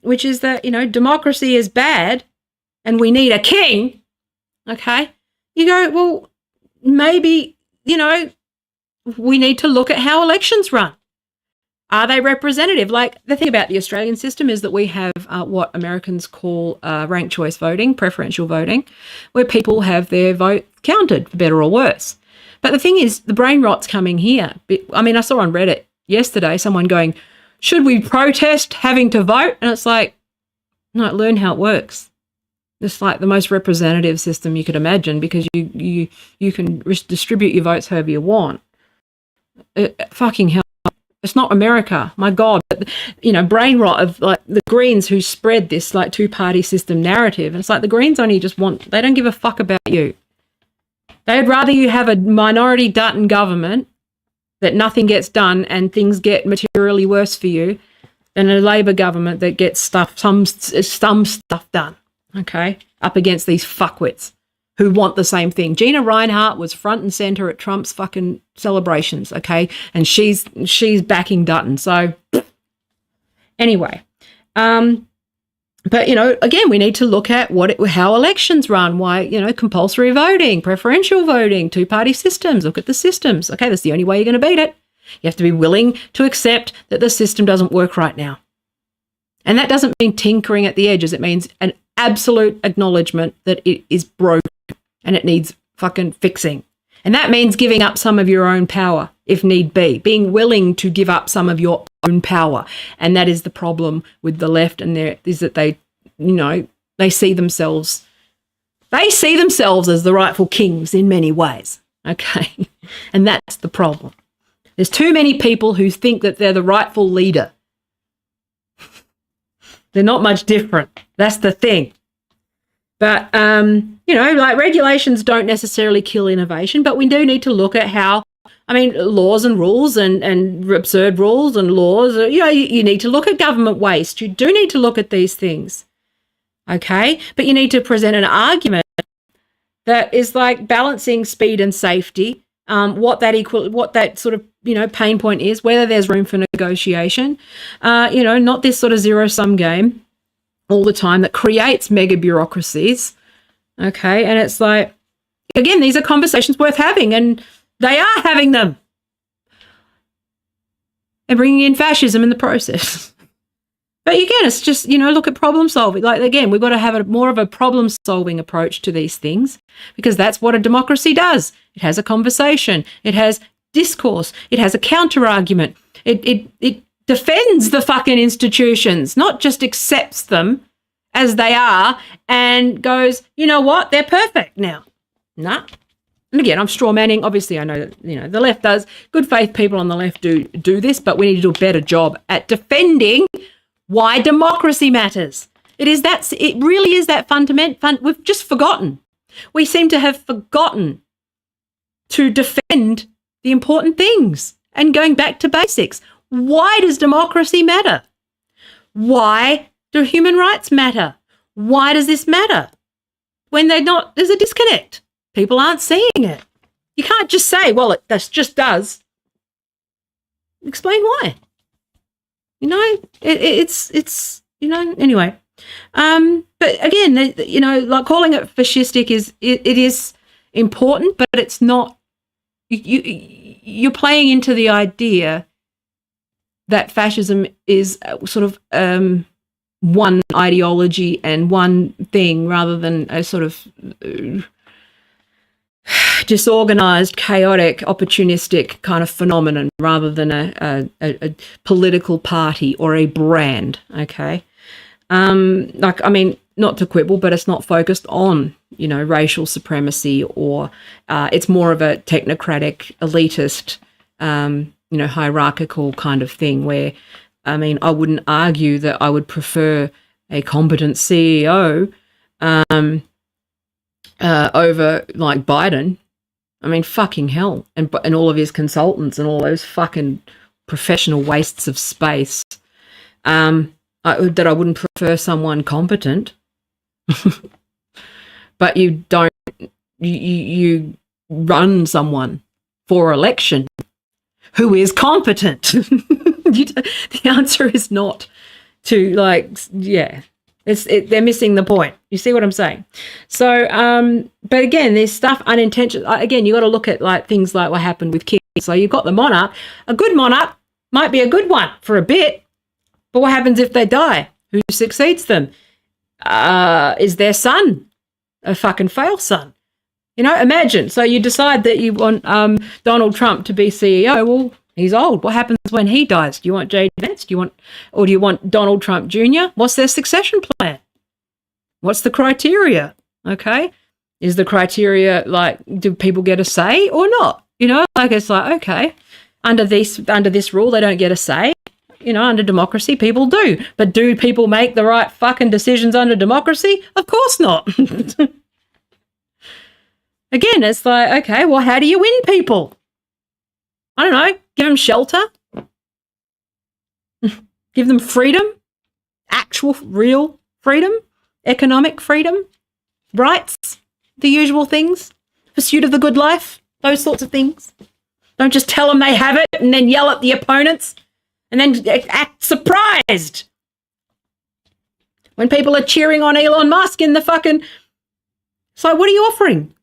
Which is that, democracy is bad and we need a king, okay? You go, well, maybe, we need to look at how elections run. Are they representative? Like, the thing about the Australian system is that we have what Americans call ranked choice voting, preferential voting, where people have their vote counted, for better or worse. But the thing is, the brain rot's coming here. I mean, I saw on Reddit yesterday someone going, should we protest having to vote? And it's like, no, learn how it works. It's like the most representative system you could imagine, because you can distribute your votes however you want. Fucking hell. It's not America, my God. But, brain rot of, like, the Greens who spread this, like, two-party system narrative. And it's like the Greens only just they don't give a fuck about you. They'd rather you have a minority Dutton government that nothing gets done and things get materially worse for you than a Labor government that gets some stuff done, okay, up against these fuckwits who want the same thing. Gina Reinhardt was front and centre at Trump's fucking celebrations, okay? And she's backing Dutton. So anyway, but, again, we need to look at how elections run, why, compulsory voting, preferential voting, two-party systems. Look at the systems. Okay, that's the only way you're going to beat it. You have to be willing to accept that the system doesn't work right now. And that doesn't mean tinkering at the edges. It means an absolute acknowledgement that it is broken and it needs fucking fixing. And that means giving up some of your own power, if need be, being willing to give up some of your own power. And that is the problem with the left, and is that they see themselves as the rightful kings in many ways, okay? And that's the problem. There's too many people who think that they're the rightful leader. They're not much different. That's the thing. But, like, regulations don't necessarily kill innovation, but we do need to look at how, laws and rules and absurd rules and laws, you need to look at government waste. You do need to look at these things, okay? But you need to present an argument that is, like, balancing speed and safety, what that sort of, pain point is, whether there's room for negotiation, not this sort of zero-sum game all the time that creates mega bureaucracies, okay? And it's like, again, these are conversations worth having, and they are having them. And bringing in fascism in the process. But again, it's just, look at problem solving. Like, again, we've got to have more of a problem solving approach to these things, because that's what a democracy does. It has a conversation. It has discourse. It has a counter argument. It defends the fucking institutions, not just accepts them as they are and goes, you know what, they're perfect now. Nah. And again, I'm straw manning. Obviously, I know that, the left does. Good faith people on the left do this, but we need to do a better job at defending why democracy matters. It really is that fundamental. We've just forgotten. We seem to have forgotten to defend the important things and going back to basics. Why does democracy matter? Why do human rights matter? Why does this matter? When there's a disconnect. People aren't seeing it. You can't just say, well, it just does. Explain why. It's anyway. But again, like, calling it fascistic it is important, but it's not. You're playing into the idea that fascism is sort of one ideology and one thing, rather than a sort of disorganized, chaotic, opportunistic kind of phenomenon, rather than a political party or a brand, okay? Not to quibble, but it's not focused on, racial supremacy, or it's more of a technocratic, elitist, hierarchical kind of thing, where, I wouldn't argue that I would prefer a competent CEO over, like, Biden. Fucking hell. And all of his consultants and all those fucking professional wastes of space, that I wouldn't prefer someone competent. but you don't, you run someone for election who is competent. The answer is not to, like, yeah. They're missing the point. You see what I'm saying? So, but again, there's stuff unintentional. Again, you got to look at like things like what happened with kids. So you've got the monarch. A good monarch might be a good one for a bit, but what happens if they die? Who succeeds them? Is their son a fucking fail son? You know, imagine. So you decide that you want Donald Trump to be CEO. Well, he's old. What happens when he dies? Do you want J.D. Vance? Do you want Donald Trump Jr.? What's their succession plan? What's the criteria? Okay. Is the criteria like, do people get a say or not? You know, like it's like, okay, under this rule, they don't get a say. You know, under democracy, people do. But do people make the right fucking decisions under democracy? Of course not. Again, it's like, okay, well, how do you win people? I don't know. Give them shelter. Give them freedom. Actual, real freedom. Economic freedom. Rights. The usual things. Pursuit of the good life. Those sorts of things. Don't just tell them they have it and then yell at the opponents and then act surprised when people are cheering on Elon Musk in the fucking... So what are you offering?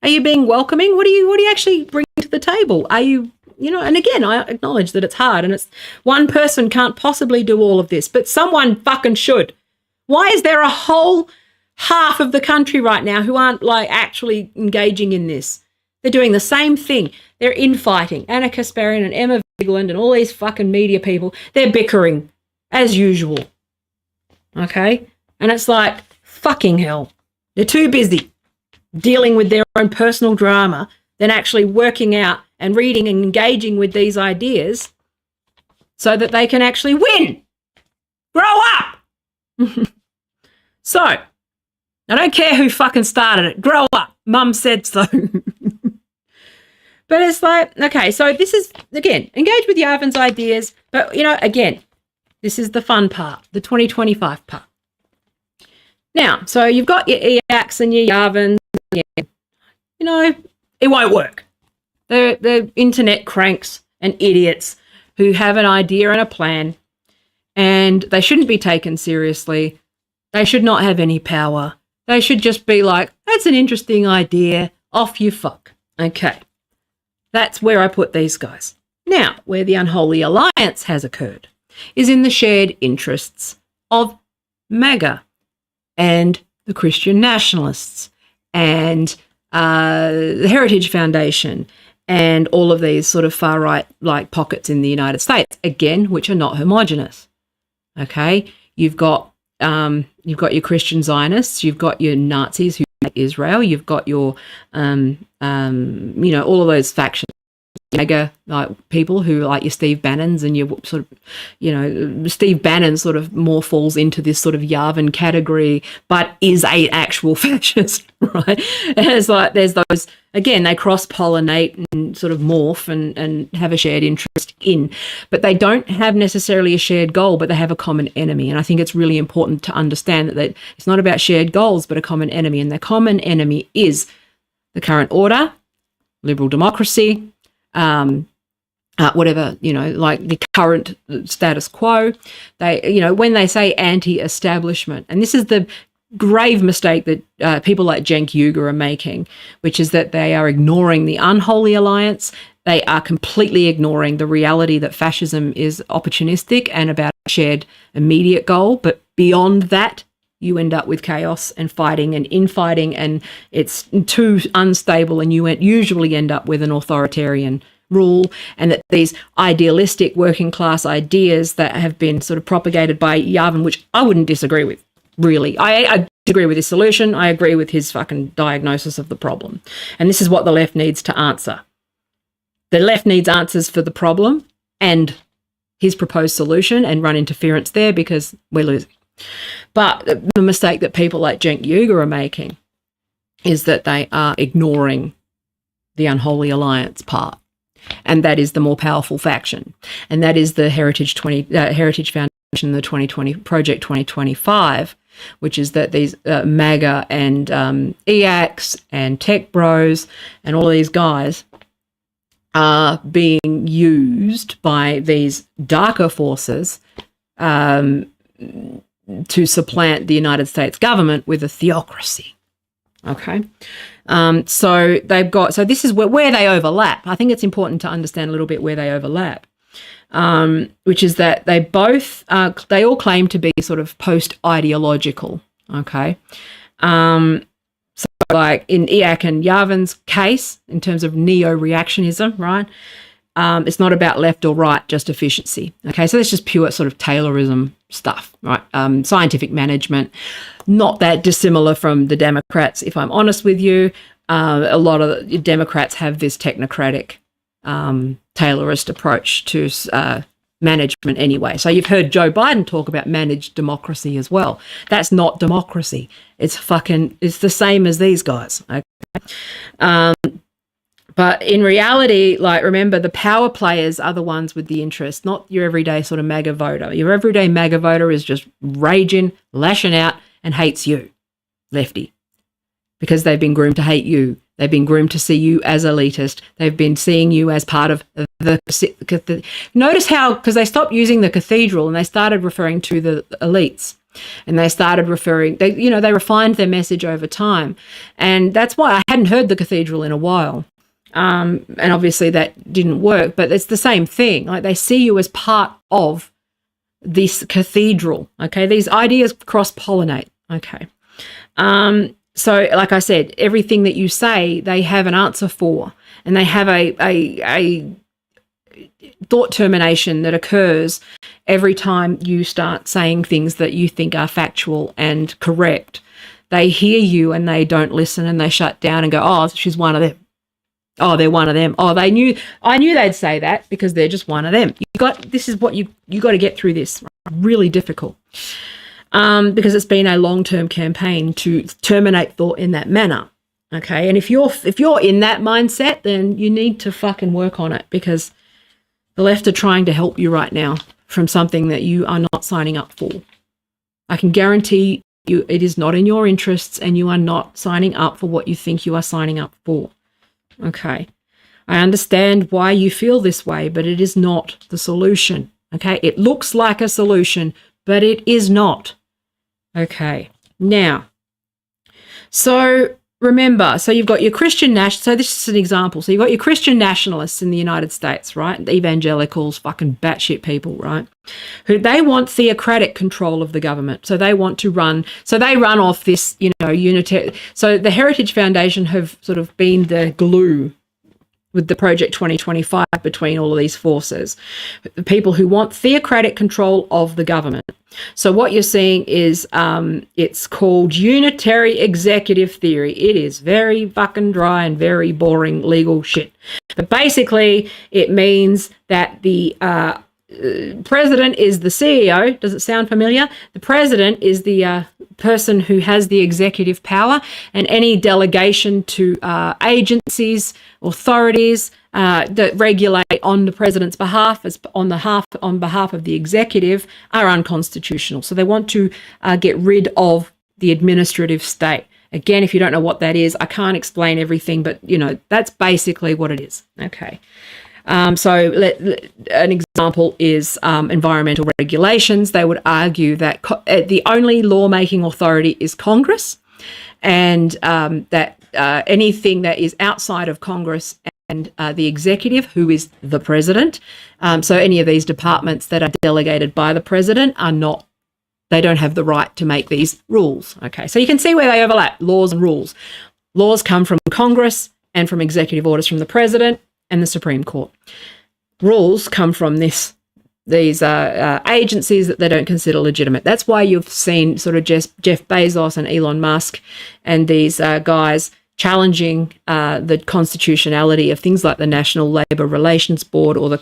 Are you being welcoming? What do you actually bring to the table? Are you, you know, and again, I acknowledge that it's hard and it's one person can't possibly do all of this, but someone fucking should. Why is there a whole half of the country right now who aren't like actually engaging in this? They're doing the same thing. They're infighting. Anna Kasparian and Emma Vigeland and all these fucking media people, they're bickering as usual. Okay? And it's like, fucking hell. They're too busy dealing with their own personal drama than actually working out and reading and engaging with these ideas so that they can actually win. Grow up. So, I don't care who fucking started it. Grow up. Mum said so. But it's like, okay, so this is, again, engage with Yarvin's ideas. But, you know, again, this is the fun part, the 2025 part. Now, so you've got your EACs and your Yarvins. You know, it won't work. They're internet cranks and idiots who have an idea and a plan, and they shouldn't be taken seriously. They should not have any power. They should just be like, that's an interesting idea. Off you fuck. Okay. That's where I put these guys. Now, where the unholy alliance has occurred is in the shared interests of MAGA and the Christian nationalists and the Heritage Foundation and all of these sort of far-right like pockets in the United States, again, which are not homogenous. Okay? You've got your Christian Zionists, you've got your Nazis who hate Israel, you've got your, you know, all of those factions, mega like people who like your Steve Bannons and your sort of, you know, Steve Bannon sort of more falls into this sort of Yarvin category, but is a actual fascist, right? And it's like there's those, again, they cross-pollinate and sort of morph and have a shared interest in, but they don't have necessarily a shared goal, but they have a common enemy. And I think it's really important to understand that it's not about shared goals, but a common enemy. And the common enemy is the current order, liberal democracy, whatever, you know, like the current status quo. They, you know, when they say anti-establishment, and this is the grave mistake that people like Cenk Uygur are making, which is that they are ignoring the unholy alliance. They are completely ignoring the reality that fascism is opportunistic and about a shared immediate goal. But beyond that, you end up with chaos and fighting and infighting, and it's too unstable, and you usually end up with an authoritarian rule, and that these idealistic working class ideas that have been sort of propagated by Yarvin, which I wouldn't disagree with, really. I agree with his solution. I agree with his fucking diagnosis of the problem. And this is what the left needs to answer. The left needs answers for the problem and his proposed solution and run interference there, because we're losing. But the mistake that people like Cenk Uygur are making is that they are ignoring the unholy alliance part. And that is the more powerful faction. And that is the Heritage Foundation, the 2020 Project 2025, which is that these MAGA and EACs and tech bros and all these guys are being used by these darker forces to supplant the United States government with a theocracy. Okay. So this is where they overlap. I think it's important to understand a little bit where they overlap, which is that they all claim to be sort of post-ideological. Okay. So like in Iac and Yavin's case, in terms of neo-reactionism, right? It's not about left or right, just efficiency. Okay, so that's just pure sort of Taylorism stuff, right? Scientific management, not that dissimilar from the Democrats, if I'm honest with you. A lot of the Democrats have this technocratic Taylorist approach to management anyway. So you've heard Joe Biden talk about managed democracy as well. That's not democracy. It's the same as these guys. Okay. But in reality, like, remember, the power players are the ones with the interest, not your everyday sort of MAGA voter. Your everyday MAGA voter is just raging, lashing out, and hates you, lefty, because they've been groomed to hate you. They've been groomed to see you as elitist. They've been seeing you as part of the notice how, because they stopped using the cathedral and they started referring to the elites. And they started they refined their message over time. And that's why I hadn't heard the cathedral in a while. And obviously that didn't work, but it's the same thing. Like, they see you as part of this cathedral. Okay. These ideas cross-pollinate. Okay. So like I said, everything that you say, they have an answer for, and they have a thought termination that occurs every time you start saying things that you think are factual and correct. They hear you and they don't listen, and they shut down and go, oh, she's one of them. Oh, they're one of them. Oh, I knew they'd say that because they're just one of them. This is what you got to get through this. Really difficult. Because it's been a long-term campaign to terminate thought in that manner. Okay. And if you're in that mindset, then you need to fucking work on it, because the left are trying to help you right now from something that you are not signing up for. I can guarantee you it is not in your interests, and you are not signing up for what you think you are signing up for. Okay. I understand why you feel this way, but it is not the solution. Okay. It looks like a solution, but it is not. Okay. Now, so remember, so you've got your Christian so this is an example. So you've got your Christian nationalists in the United States, right? The evangelicals, fucking batshit people, right? Who they want theocratic control of the government. So they want to run off this, unitary. So the Heritage Foundation have sort of been the glue with the Project 2025 between all of these forces, the people who want theocratic control of the government. So what you're seeing is it's called unitary executive theory. It is very fucking dry and very boring legal shit. But basically, it means that the president is the CEO. Does it sound familiar? The president is the person who has the executive power, and any delegation to agencies, authorities that regulate on the president's behalf, on behalf of the executive, are unconstitutional. So they want to get rid of the administrative state. Again, if you don't know what that is, I can't explain everything, but that's basically what it is. Okay. So an example is environmental regulations. They would argue that the only lawmaking authority is Congress, and that anything that is outside of Congress and the executive, who is the president, so any of these departments that are delegated by the president they don't have the right to make these rules. Okay, so you can see where they overlap, laws and rules. Laws come from Congress and from executive orders from the president and the Supreme Court. Rules come from these agencies that they don't consider legitimate. That's why you've seen sort of Jeff Bezos and Elon Musk and these guys challenging the constitutionality of things like the National Labour Relations Board, or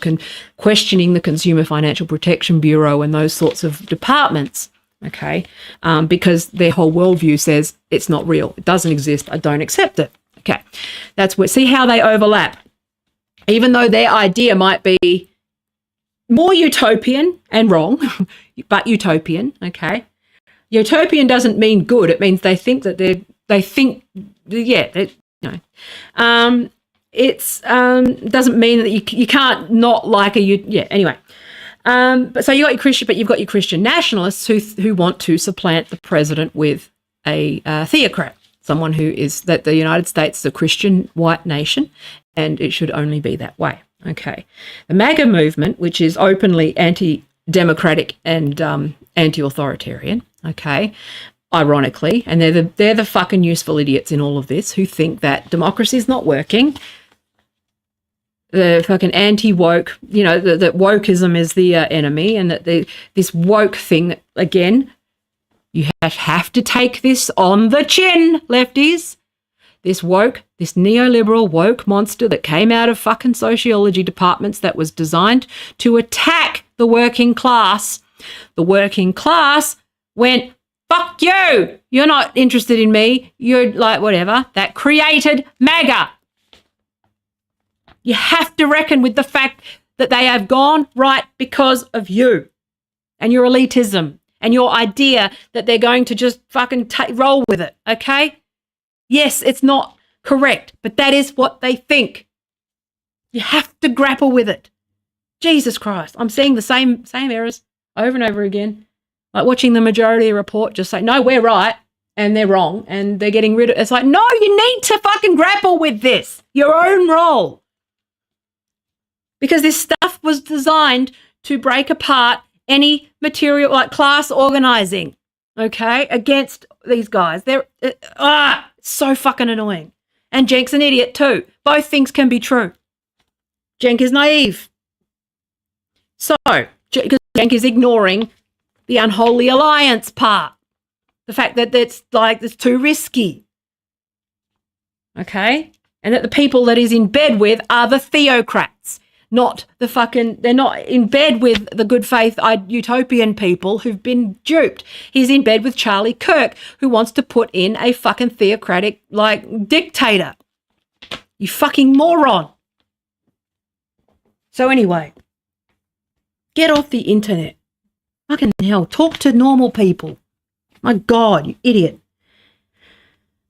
questioning the Consumer Financial Protection Bureau and those sorts of departments. Okay, because their whole worldview says it's not real, it doesn't exist, I don't accept it. Okay, see how they overlap. Even though their idea might be more utopian and wrong, but utopian, okay? Utopian doesn't mean good. It means they think that it's doesn't mean that you can't not like anyway. But so you've got your Christian nationalists who want to supplant the president with a theocrat, someone who is that the United States is a Christian white nation, and it should only be that way. Okay, the MAGA movement, which is openly anti-democratic and anti-authoritarian. Okay, ironically, and they're the fucking useful idiots in all of this who think that democracy is not working. The fucking anti-woke, that wokeism is the enemy, and that this woke thing, again, you have to take this on the chin, lefties. This neoliberal woke monster that came out of fucking sociology departments that was designed to attack the working class. The working class went, fuck you. You're not interested in me. You're like whatever. That created MAGA. You have to reckon with the fact that they have gone right because of you and your elitism and your idea that they're going to just fucking roll with it, okay? Yes, it's not correct, but that is what they think. You have to grapple with it. Jesus Christ, I'm seeing the same errors over and over again. Like watching the Majority Report just say, no, we're right, and they're wrong, and they're getting rid of it. It's like, no, you need to fucking grapple with this, your own role. Because this stuff was designed to break apart any material, like class organizing, okay, against these guys. They're, so fucking annoying. And Cenk's an idiot too. Both things can be true. Cenk is naive. So, because Cenk is ignoring the unholy alliance part. The fact that it's too risky. Okay? And that the people that he's in bed with are the theocrats. They're not in bed with the good faith utopian people who've been duped. He's in bed with Charlie Kirk, who wants to put in a fucking theocratic, dictator. You fucking moron. So anyway, get off the internet. Fucking hell, talk to normal people. My God, you idiot.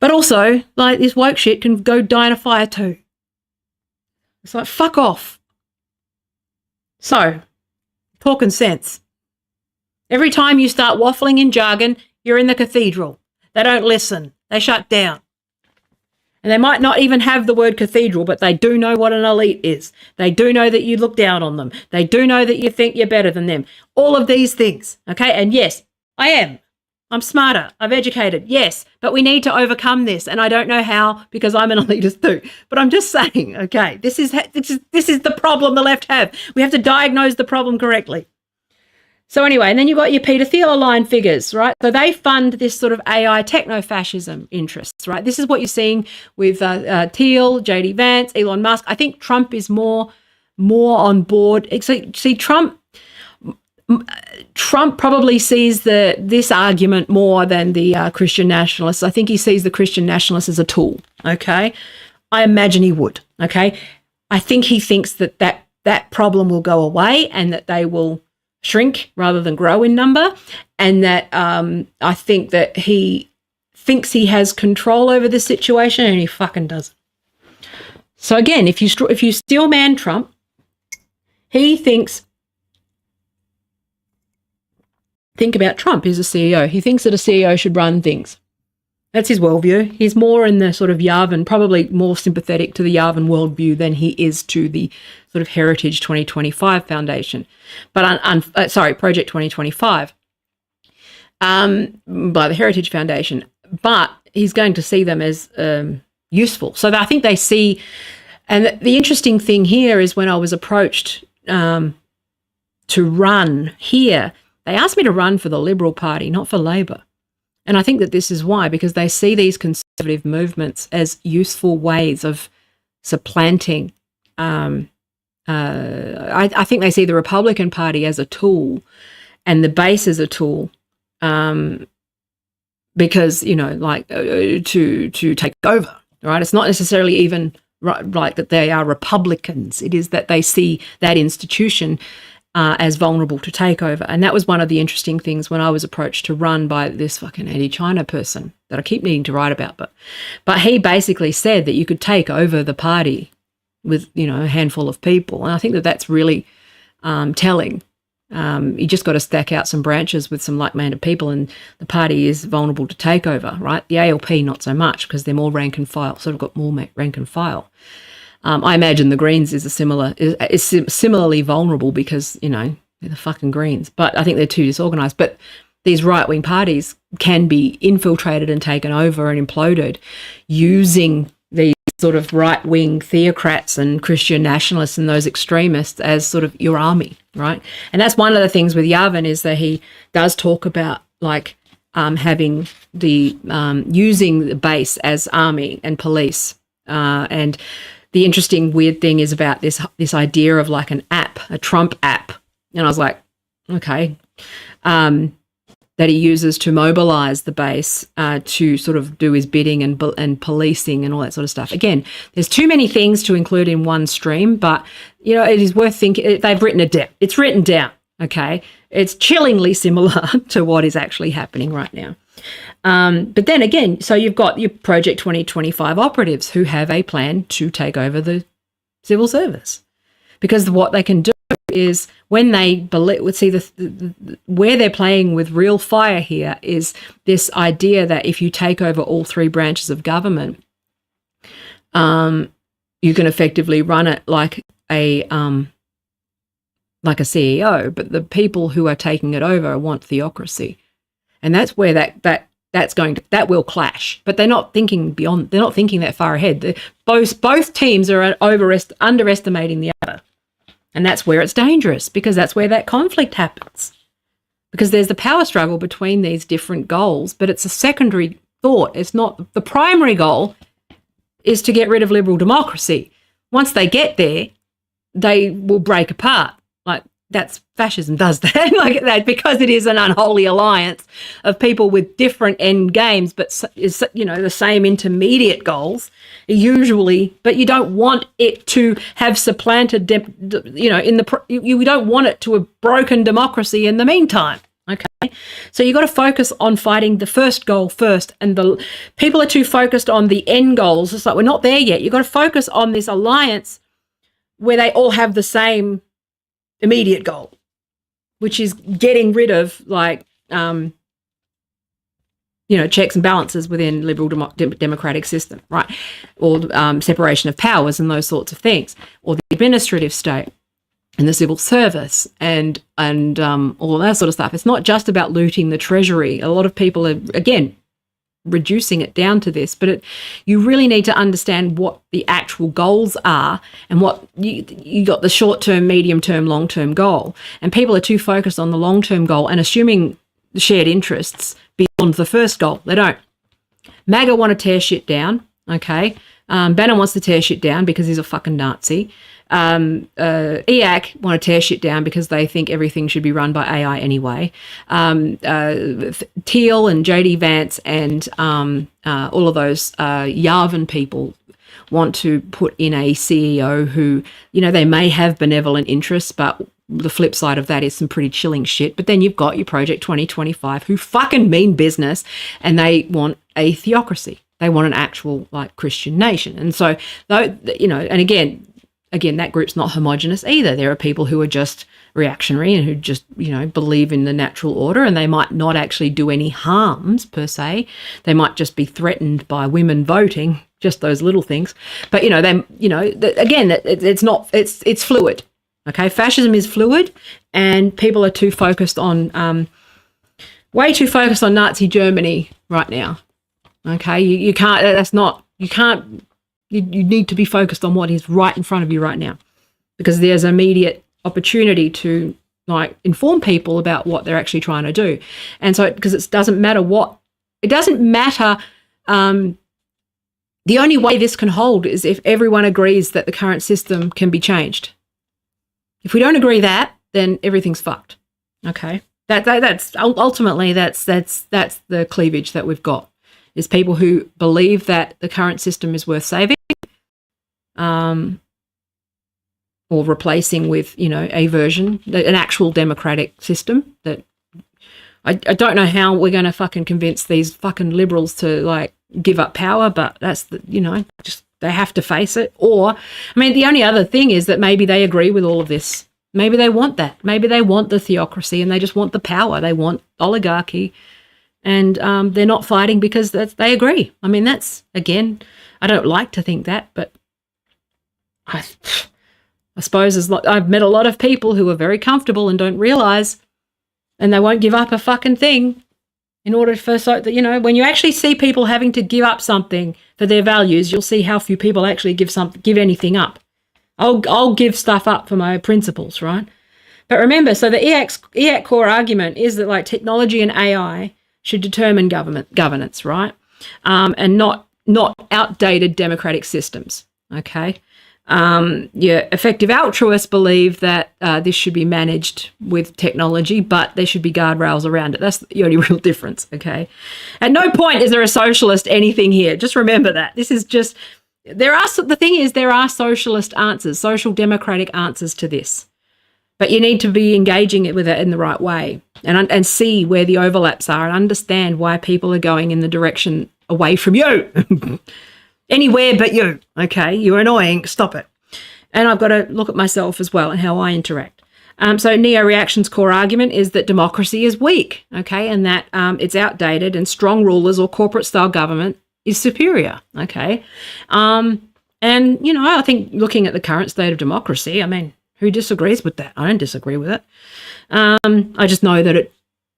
But also, this woke shit can go die in a fire too. It's like, fuck off. So, talking sense. Every time you start waffling in jargon, you're in the cathedral. They don't listen. They shut down. And they might not even have the word cathedral, but they do know what an elite is. They do know that you look down on them. They do know that you think you're better than them. All of these things, okay? And yes, I am. I'm smarter. I've educated. Yes, but we need to overcome this. And I don't know how, because I'm an elitist too. But I'm just saying, okay, this is the problem the left have. We have to diagnose the problem correctly. So anyway, and then you've got your Peter Thiel line figures, right? So they fund this sort of AI techno-fascism interests, right? This is what you're seeing with Thiel, JD Vance, Elon Musk. I think Trump is more on board. See, Trump probably sees this argument more than the Christian nationalists. I think he sees the Christian nationalists as a tool, okay? I imagine he would, okay? I think he thinks that problem will go away and that they will shrink rather than grow in number, and that I think that he thinks he has control over the situation, and he fucking doesn't. So again, if you steel man Trump, he thinks. Think about Trump. He's a CEO. He thinks that a CEO should run things. That's his worldview. He's more in the sort of Yavin, probably more sympathetic to the Yavin worldview than he is to the sort of Heritage 2025 Foundation. But, Project 2025 by the Heritage Foundation. But he's going to see them as useful. So I think they see, and the interesting thing here is when I was approached to run here, they asked me to run for the Liberal Party, not for Labor. And I think that this is why, because they see these conservative movements as useful ways of supplanting. I think they see the Republican Party as a tool and the base as a tool because, to take over, right? It's not necessarily even like that they are Republicans. It is that they see that institution as vulnerable to takeover. And that was one of the interesting things when I was approached to run by this fucking anti-China person that I keep needing to write about. But he basically said that you could take over the party with, you know, a handful of people. And I think that that's really telling. You just got to stack out some branches with some like-minded people and the party is vulnerable to takeover, right? The ALP, not so much because they're more rank and file, sort of got more rank and file. I imagine the Greens is similarly vulnerable because, you know, they're the fucking Greens. But I think they're too disorganised. But these right-wing parties can be infiltrated and taken over and imploded using these sort of right-wing theocrats and Christian nationalists and those extremists as sort of your army, right? And that's one of the things with Yavin is that he does talk about, like, having the using the base as army and police and the interesting weird thing is about this idea of like an app, a Trump app. And I was like, okay, that he uses to mobilize the base to sort of do his bidding and policing and all that sort of stuff. Again, there's too many things to include in one stream, but, you know, it is worth thinking. They've written it down. It's written down, okay? It's chillingly similar to what is actually happening right now. But then again, so you've got your Project 2025 operatives who have a plan to take over the civil service, because what they can do is when they see where they're playing with real fire here is this idea that if you take over all three branches of government, you can effectively run it like a CEO, but the people who are taking it over want theocracy. And that's where that will clash. But they're not thinking beyond. They're not thinking that far ahead. Both teams are underestimating the other, and that's where it's dangerous because that's where that conflict happens. Because there's the power struggle between these different goals, but it's a secondary thought. It's not the primary goal. Is to get rid of liberal democracy. Once they get there, they will break apart. Like. That's fascism does that like that because it is an unholy alliance of people with different end games, but is, you know, the same intermediate goals usually. But you don't want it to have supplanted, you know, you don't want it to have broken democracy in the meantime. Okay, so you got to focus on fighting the first goal first, and the people are too focused on the end goals. It's like we're not there yet. You got to focus on this alliance where they all have the same immediate goal, which is getting rid of like checks and balances within liberal democratic system, right? Or separation of powers and those sorts of things, or the administrative state and the civil service and all of that sort of stuff. It's not just about looting the treasury. A lot of people are, again, reducing it down to this, but you really need to understand what the actual goals are and what you got the short-term, medium-term, long-term goal. And people are too focused on the long-term goal and assuming the shared interests beyond the first goal. They don't. MAGA want to tear shit down, okay? Bannon wants to tear shit down because he's a fucking Nazi. EAC want to tear shit down because they think everything should be run by AI anyway. Teal and JD Vance and all of those Yavin people want to put in a CEO who, you know, they may have benevolent interests, but the flip side of that is some pretty chilling shit. But then you've got your Project 2025 who fucking mean business and they want a theocracy. They want an actual like Christian nation. And so, you know, and again, that group's not homogenous either. There are people who are just reactionary and who just, you know, believe in the natural order, and they might not actually do any harms per se. They might just be threatened by women voting, just those little things. But, you know, it's fluid. Okay, fascism is fluid, and people are too focused on, way too focused on Nazi Germany right now. Okay, you need to be focused on what is right in front of you right now, because there's immediate opportunity to like inform people about what they're actually trying to do. And so, because it doesn't matter. The only way this can hold is if everyone agrees that the current system can be changed. If we don't agree that, then everything's fucked. Okay, that's ultimately that's the cleavage that we've got. Is people who believe that the current system is worth saving, or replacing with, a version, an actual democratic system that I don't know how we're going to fucking convince these fucking liberals to like give up power, but that's just they have to face it. Or, I mean, the only other thing is that maybe they agree with all of this. Maybe they want that. Maybe they want the theocracy and they just want the power. They want oligarchy, and they're not fighting because they agree. I mean, that's, again, I don't like to think that, but I suppose I've met a lot of people who are very comfortable and don't realise, and they won't give up a fucking thing in order for, so that, when you actually see people having to give up something for their values, you'll see how few people actually give anything up. I'll give stuff up for my principles, right? But remember, so the EAC core argument is that like technology and AI should determine governance, right? And not outdated democratic systems, okay? Effective altruists believe that this should be managed with technology, but there should be guardrails around it. That's the only real difference, okay? At no point is there a socialist anything here. Just remember that. This is just, there are socialist answers, social democratic answers to this. But you need to be engaging with it in the right way and see where the overlaps are and understand why people are going in the direction away from you. Anywhere but you, okay? You're annoying, stop it. And I've got to look at myself as well and how I interact. So neo-reaction's core argument is that democracy is weak, okay? And that it's outdated and strong rulers or corporate-style government is superior, okay? And, I think looking at the current state of democracy, I mean, who disagrees with that? I don't disagree with it. I just know that it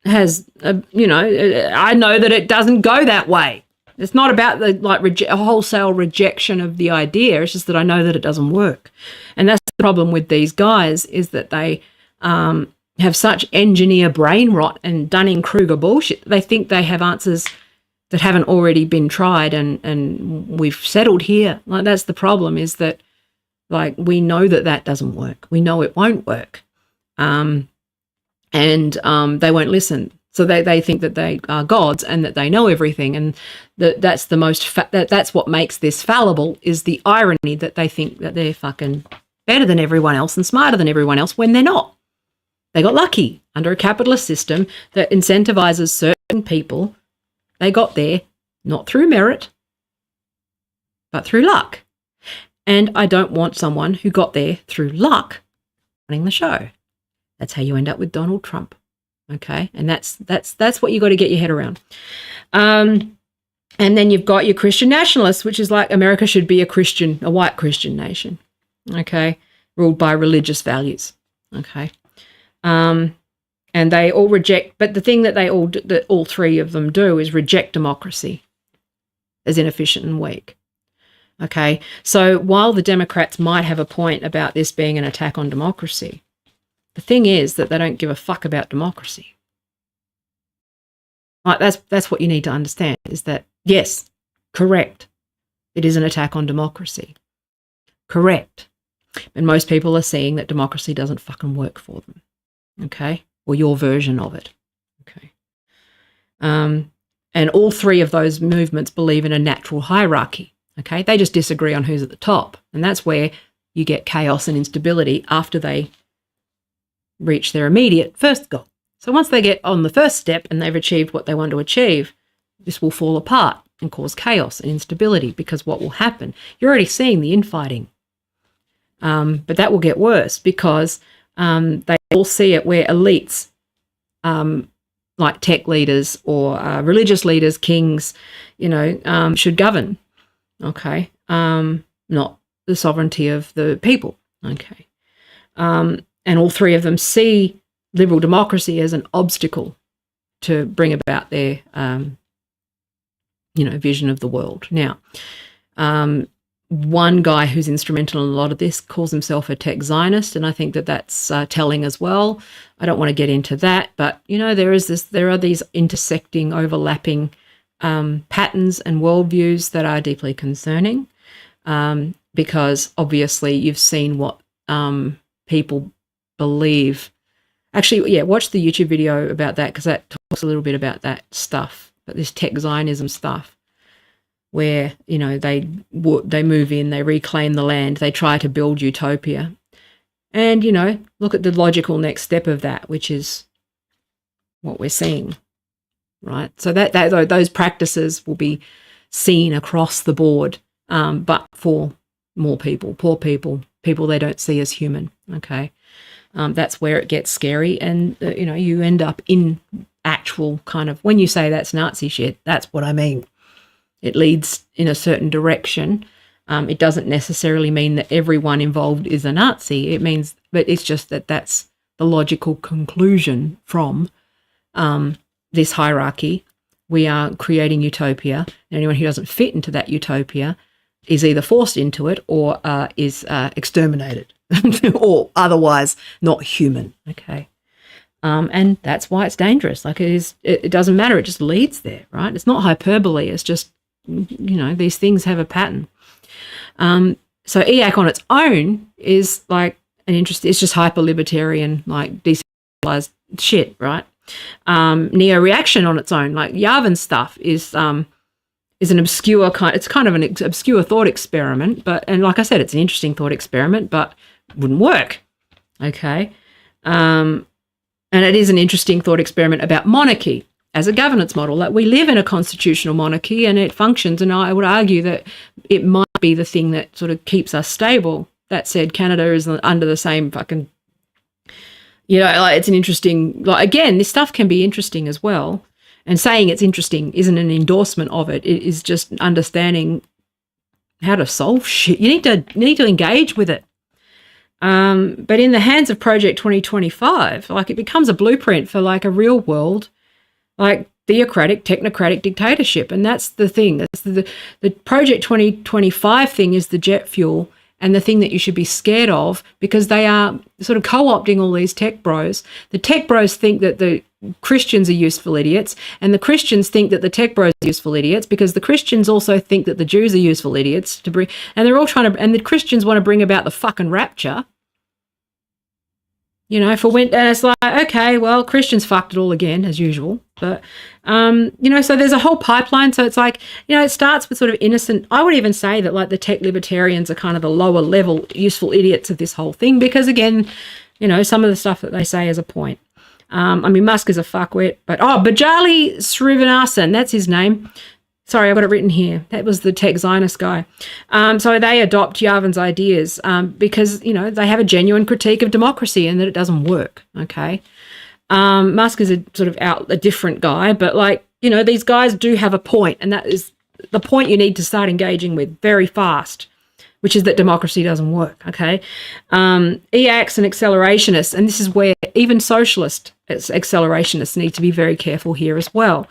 has, I know that it doesn't go that way. It's not about the wholesale rejection of the idea. It's just that I know that it doesn't work. And that's the problem with these guys, is that they have such engineer brain rot and Dunning-Kruger bullshit. They think they have answers that haven't already been tried and we've settled here. Like, that's the problem, is that like we know that doesn't work. We know it won't work. And they won't listen. So they think that they are gods and that they know everything, and that's the most that's what makes this fallible, is the irony that they think that they're fucking better than everyone else and smarter than everyone else when they're not. They got lucky under a capitalist system that incentivizes certain people. They got there not through merit, but through luck. And I don't want someone who got there through luck running the show. That's how you end up with Donald Trump. Okay, and that's what you got to get your head around. And then you've got your Christian nationalists, which is like America should be a white Christian nation, okay, ruled by religious values, okay. And they all reject, but the thing that all three of them do is reject democracy as inefficient and weak. Okay, so while the Democrats might have a point about this being an attack on democracy, the thing is that they don't give a fuck about democracy. Like, that's what you need to understand, is that, yes, correct, it is an attack on democracy. Correct. And most people are seeing that democracy doesn't fucking work for them. Okay? Or your version of it. Okay. And all three of those movements believe in a natural hierarchy. Okay? They just disagree on who's at the top. And that's where you get chaos and instability after they reach their immediate first goal. So once they get on the first step and they've achieved what they want to achieve, this will fall apart and cause chaos and instability, because what will happen, you're already seeing the infighting. But that will get worse, because they all see it where elites, like tech leaders or religious leaders, kings, should govern, okay? Not the sovereignty of the people, okay? And all three of them see liberal democracy as an obstacle to bring about their, vision of the world. Now, one guy who's instrumental in a lot of this calls himself a tech Zionist, and I think that that's telling as well. I don't want to get into that, but there are these intersecting, overlapping patterns and worldviews that are deeply concerning, because obviously you've seen what people believe. Actually, yeah, watch the YouTube video about that, because that talks a little bit about that stuff, but this tech Zionism stuff, where, they move in, they reclaim the land, they try to build utopia. And, you know, look at the logical next step of that, which is what we're seeing, right? So that those practices will be seen across the board, but for more people, poor people, people they don't see as human, okay? That's where it gets scary. And, you know, you end up in actual kind of, when you say that's Nazi shit, that's what I mean. It leads in a certain direction. It doesn't necessarily mean that everyone involved is a Nazi. It means, but it's just that that's the logical conclusion from this hierarchy. We are creating utopia. Anyone who doesn't fit into that utopia is either forced into it or is exterminated or otherwise not human. Okay. And that's why it's dangerous. Like it doesn't matter. It just leads there, right? It's not hyperbole. It's just, you know, these things have a pattern. So EAC on its own is like it's just hyper-libertarian, like decentralized shit, right? Neo-reaction on its own, like Yavin stuff is an obscure it's kind of an obscure thought experiment, and like I said, it's an interesting thought experiment, but wouldn't work, okay? And it is an interesting thought experiment about monarchy as a governance model. Like, we live in a constitutional monarchy and it functions, and I would argue that it might be the thing that sort of keeps us stable. That said, Canada is under the same fucking, you know, like, it's an interesting, like, again, this stuff can be interesting as well. And saying it's interesting isn't an endorsement of it. It is just understanding how to solve shit. You need to engage with it. But in the hands of Project 2025, like, it becomes a blueprint for like a real world, like theocratic, technocratic dictatorship. And that's the thing. That's the Project 2025 thing is the jet fuel, and the thing that you should be scared of, because they are sort of co-opting all these tech bros. The tech bros think that the Christians are useful idiots, and the Christians think that the tech bros are useful idiots, because the Christians also think that the Jews are useful idiots to bring, and they're all trying to, and the Christians want to bring about the fucking rapture. You know, and it's like, okay, well, Christians fucked it all again, as usual. But, you know, so there's a whole pipeline. So it's like, you know, it starts with sort of innocent. I would even say that, like, the tech libertarians are kind of the lower level useful idiots of this whole thing, because, again, you know, some of the stuff that they say is a point. I mean, Musk is a fuckwit, but, Bajali Srinivasan, that's his name. Sorry, I've got it written here. That was the tech Zionist guy. So they adopt Yavin's ideas because, you know, they have a genuine critique of democracy and that it doesn't work, okay? Musk is a sort of a different guy, but, like, you know, these guys do have a point, and that is the point you need to start engaging with very fast, which is that democracy doesn't work, okay? EACs and accelerationists, and this is where even socialist accelerationists need to be very careful here as well.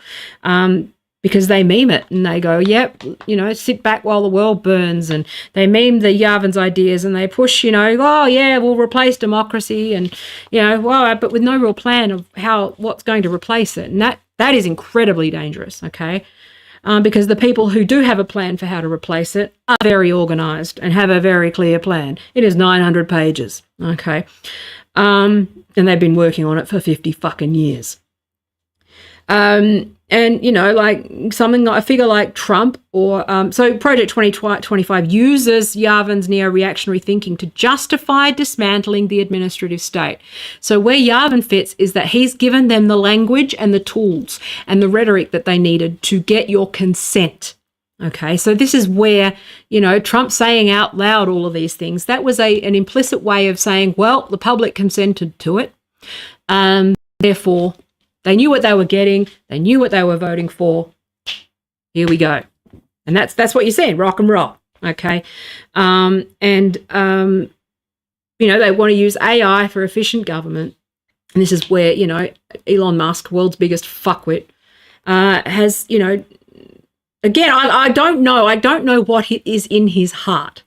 Because they meme it and they go, yep, you know, sit back while the world burns, and they meme the Yavin's ideas and they push, you know, oh yeah, we'll replace democracy, and, you know, well, but with no real plan of what's going to replace it. And that is incredibly dangerous, okay? Because the people who do have a plan for how to replace it are very organised and have a very clear plan. It is 900 pages, okay? And they've been working on it for 50 fucking years. And, you know, like something like a figure like Trump or so Project 2025 uses Yavin's neo-reactionary thinking to justify dismantling the administrative state. So where Yavin fits is that he's given them the language and the tools and the rhetoric that they needed to get your consent. Okay, so this is where, you know, Trump saying out loud all of these things, that was an implicit way of saying, well, the public consented to it. Therefore, they knew what they were getting. They knew what they were voting for. Here we go. And that's what you're saying, rock and roll, okay? You know, they want to use AI for efficient government. And this is where, you know, Elon Musk, world's biggest fuckwit, has, you know, again, I don't know what is in his heart.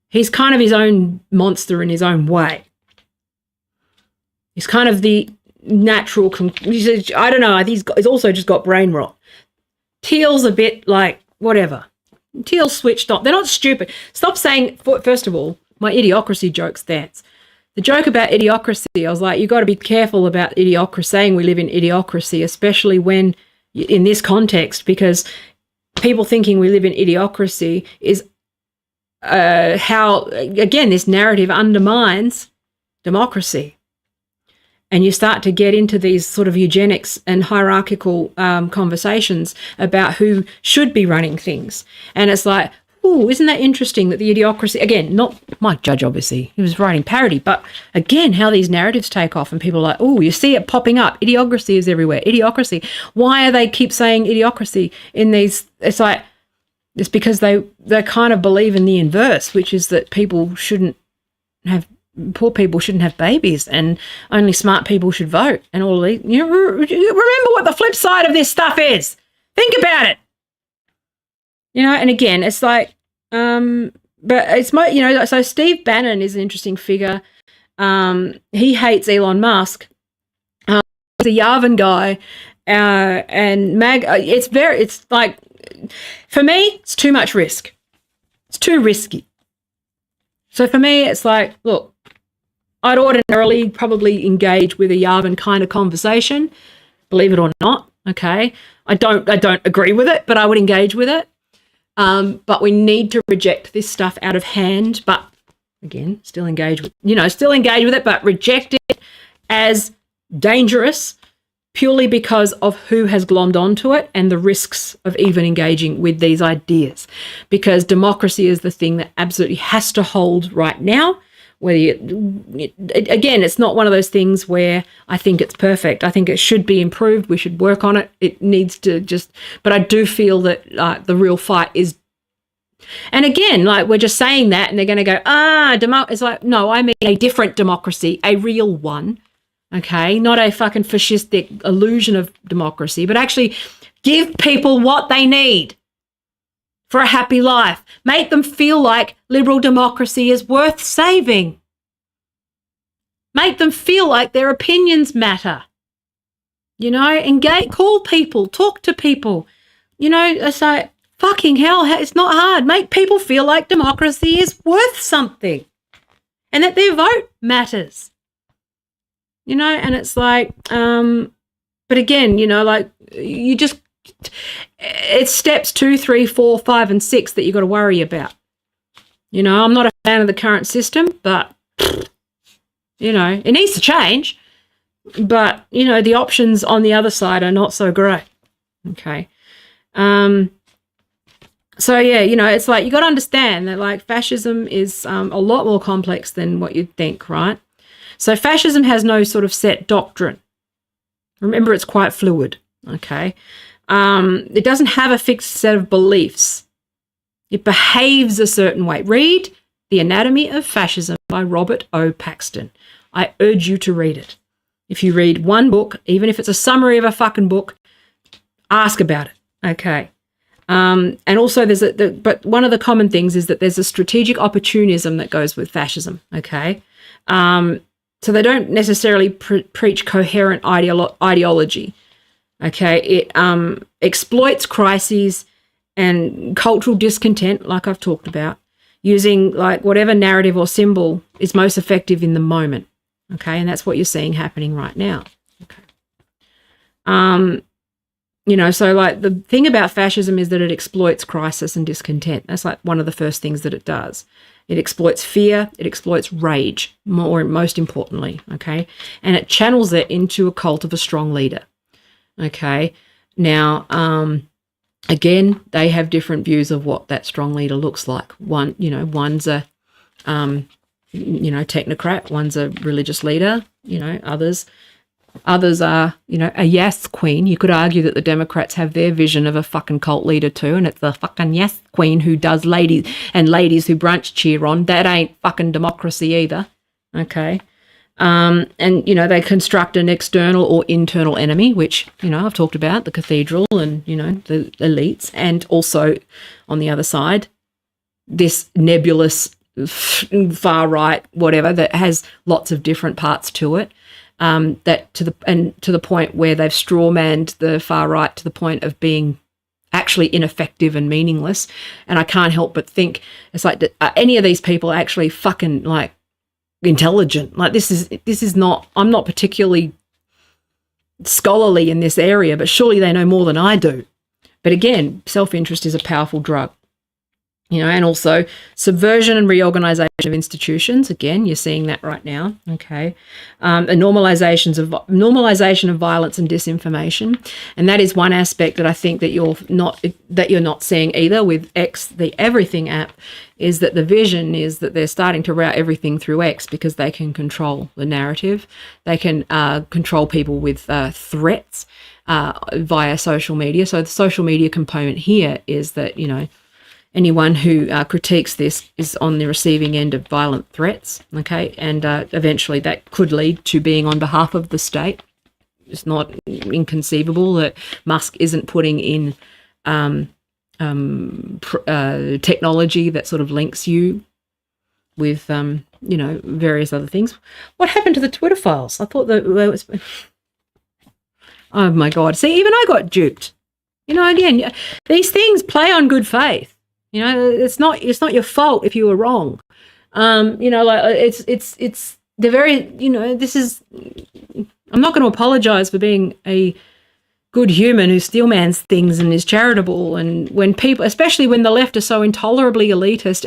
He's kind of his own monster in his own way. He's kind of the natural, I don't know, I think he's also just got brain rot. Teal's a bit like, whatever. Teal's switched on. They're not stupid. Stop saying, first of all, my idiocracy joke stance. The joke about idiocracy, I was like, you've got to be careful about idiocracy, saying we live in idiocracy, especially when in this context, because people thinking we live in idiocracy is how, again, this narrative undermines democracy. And you start to get into these sort of eugenics and hierarchical conversations about who should be running things. And it's like, oh, isn't that interesting that the idiocracy, again, not Mike Judge, obviously, he was writing parody, but again, how these narratives take off and people are like, oh, you see it popping up. Idiocracy is everywhere. Idiocracy. Why are they keep saying idiocracy in these? It's like, it's because they kind of believe in the inverse, which is that poor people shouldn't have babies and only smart people should vote and all of these. You know, remember what the flip side of this stuff is. Think about it. You know, and again, it's like, but it's my, you know, so Steve Bannon is an interesting figure. He hates Elon Musk. He's a Yavin guy, and it's like, for me, it's too much risk. It's too risky. So for me, it's like, look, I'd ordinarily probably engage with a Yavin kind of conversation, believe it or not. Okay, I don't agree with it, but I would engage with it. But we need to reject this stuff out of hand. But again, still engage with it, but reject it as dangerous purely because of who has glommed onto it and the risks of even engaging with these ideas. Because democracy is the thing that absolutely has to hold right now. Again, it's not one of those things where I think it's perfect. I think it should be improved. We should work on it. It needs to but I do feel that the real fight is, and again, like we're just saying that and they're going to go, it's like, no, I mean a different democracy, a real one. Okay, not a fucking fascistic illusion of democracy, but actually give people what they need for a happy life. Make them feel like liberal democracy is worth saving. Make them feel like their opinions matter. You know, engage, call people, talk to people. You know, it's like, fucking hell, it's not hard. Make people feel like democracy is worth something and that their vote matters. You know, and it's like, but again, you know, like you just, it's steps 2, 3, 4, 5, and 6 that you got to worry about. You know, I'm not a fan of the current system, but, you know, it needs to change. But, you know, the options on the other side are not so great. Okay. So, yeah, you know, it's like you got to understand that, like, fascism is a lot more complex than what you'd think, right? So fascism has no sort of set doctrine. Remember, it's quite fluid, okay? It doesn't have a fixed set of beliefs. It behaves a certain way. Read The Anatomy of Fascism by Robert O. Paxton. I urge you to read it. If you read one book, even if it's a summary of a fucking book, ask about it, okay? And also but one of the common things is that there's a strategic opportunism that goes with fascism, okay? So they don't necessarily preach coherent ideology, okay? It exploits crises and cultural discontent, like I've talked about, using like whatever narrative or symbol is most effective in the moment, okay? And that's what you're seeing happening right now, okay? You know, so like the thing about fascism is that it exploits crisis and discontent. That's like one of the first things that it does. It exploits fear, it exploits rage, most importantly, okay? And it channels it into a cult of a strong leader, okay? Now, again, they have different views of what that strong leader looks like. One's a, technocrat, one's a religious leader, others are, a yes queen. You could argue that the Democrats have their vision of a fucking cult leader too, and it's the fucking yes queen who does ladies who brunch cheer on. That ain't fucking democracy either, okay? And, they construct an external or internal enemy, which, I've talked about, the cathedral and, the elites, and also on the other side, this nebulous far right, whatever, that has lots of different parts to it. That to the point where they've strawmanned the far right to the point of being actually ineffective and meaningless. And I can't help but think it's like, any of these people actually fucking like intelligent? Like this is not. I'm not particularly scholarly in this area, but surely they know more than I do. But again, self-interest is a powerful drug. And also subversion and reorganization of institutions. Again, you're seeing that right now. Okay, a normalization of violence and disinformation, and that is one aspect that I think that you're not seeing either with X, the Everything app, is that the vision is that they're starting to route everything through X because they can control the narrative, they can control people with threats via social media. So the social media component here is that anyone who critiques this is on the receiving end of violent threats, okay? And eventually that could lead to being on behalf of the state. It's not inconceivable that Musk isn't putting in technology that sort of links you with, various other things. What happened to the Twitter files? I thought that there was... Oh, my God. See, even I got duped. Again, these things play on good faith. It's not your fault if you were wrong. It's the very, this is, I'm not going to apologize for being a good human who steelmans things and is charitable. And when people, especially when the left are so intolerably elitist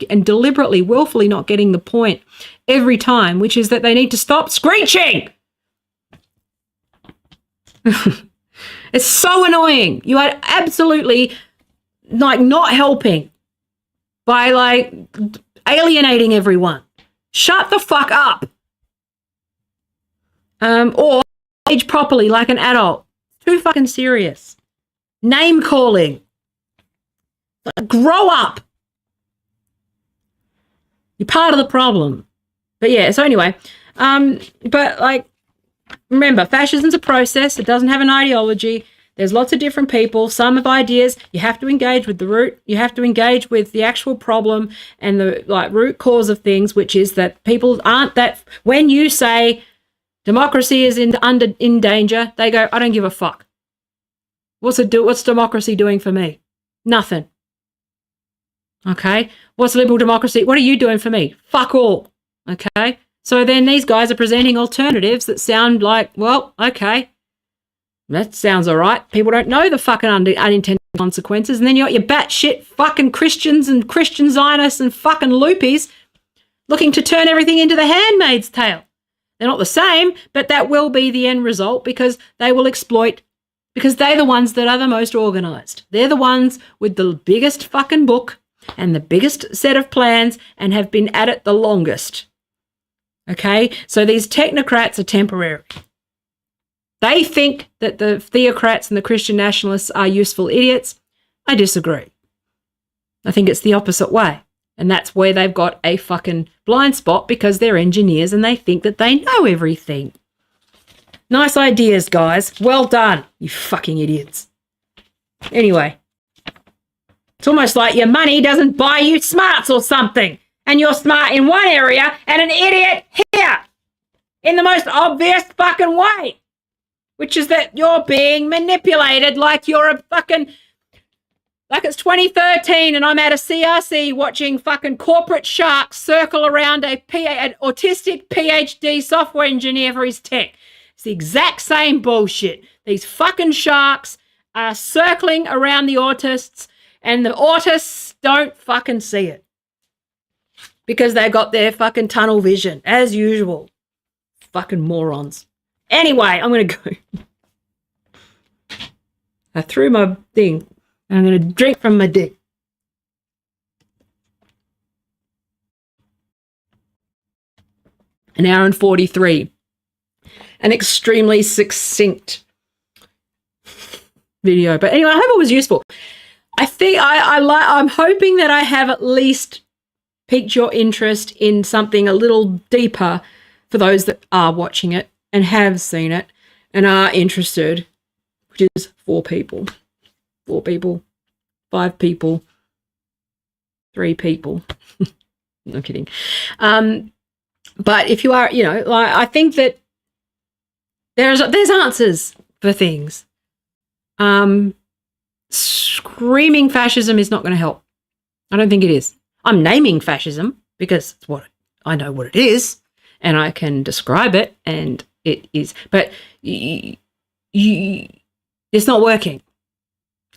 and deliberately, willfully not getting the point every time, which is that they need to stop screeching. It's so annoying. You are absolutely not helping by alienating everyone. Shut the fuck up. Or age properly like an adult. Too fucking serious. Name calling. Grow up. You're part of the problem. But yeah, so anyway, remember, fascism's a process. It doesn't have an ideology. There's lots of different people. Some have ideas. You have to engage with the root. You have to engage with the actual problem and the root cause of things, which is that people aren't that. When you say democracy is in danger, they go, I don't give a fuck. What's democracy doing for me? Nothing. Okay. What's liberal democracy? What are you doing for me? Fuck all. Okay. So then these guys are presenting alternatives that sound like, well, okay, that sounds all right. People don't know the fucking unintended consequences. And then you got your batshit fucking Christians and Christian Zionists and fucking loopies looking to turn everything into the Handmaid's Tale. They're not the same, but that will be the end result because they will exploit, because they're the ones that are the most organised. They're the ones with the biggest fucking book and the biggest set of plans and have been at it the longest. Okay, so these technocrats are temporary. They think that the theocrats and the Christian nationalists are useful idiots. I disagree. I think it's the opposite way. And that's where they've got a fucking blind spot because they're engineers and they think that they know everything. Nice ideas, guys. Well done, you fucking idiots. Anyway, it's almost like your money doesn't buy you smarts or something. And you're smart in one area and an idiot here in the most obvious fucking way, which is that you're being manipulated like you're a fucking, like it's 2013 and I'm at a CRC watching fucking corporate sharks circle around an autistic PhD software engineer for his tech. It's the exact same bullshit. These fucking sharks are circling around the autists and the autists don't fucking see it. Because they got their fucking tunnel vision, as usual. Fucking morons. Anyway, I'm going to go. I threw my thing, and I'm going to drink from my dick. An hour and 43. An extremely succinct video. But anyway, I hope it was useful. I think I'm hoping that I have at least piqued your interest in something a little deeper for those that are watching it and have seen it and are interested, which is 4 people, 5 people, 3 people. No kidding. But if you are, I think that there's answers for things. Screaming fascism is not going to help. I don't think it is. I'm naming fascism because it's what I know what it is and I can describe it and it is, but it's not working.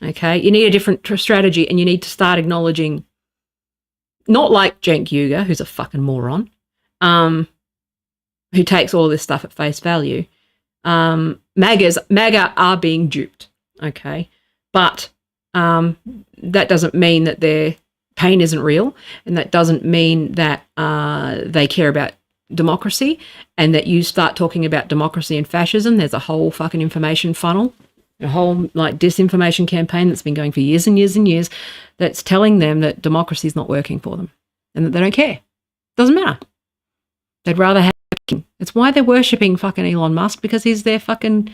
Okay. You need a different strategy and you need to start acknowledging not like Cenk Uygur, who's a fucking moron, who takes all this stuff at face value. MAGA are being duped, okay? But that doesn't mean that their pain isn't real, and that doesn't mean that they care about democracy, and that you start talking about democracy and fascism. There's a whole fucking information funnel, a whole like disinformation campaign that's been going for years and years and years that's telling them that democracy is not working for them and that they don't care. Doesn't matter. They'd rather have king. It's why they're worshipping fucking Elon Musk, because he's their fucking,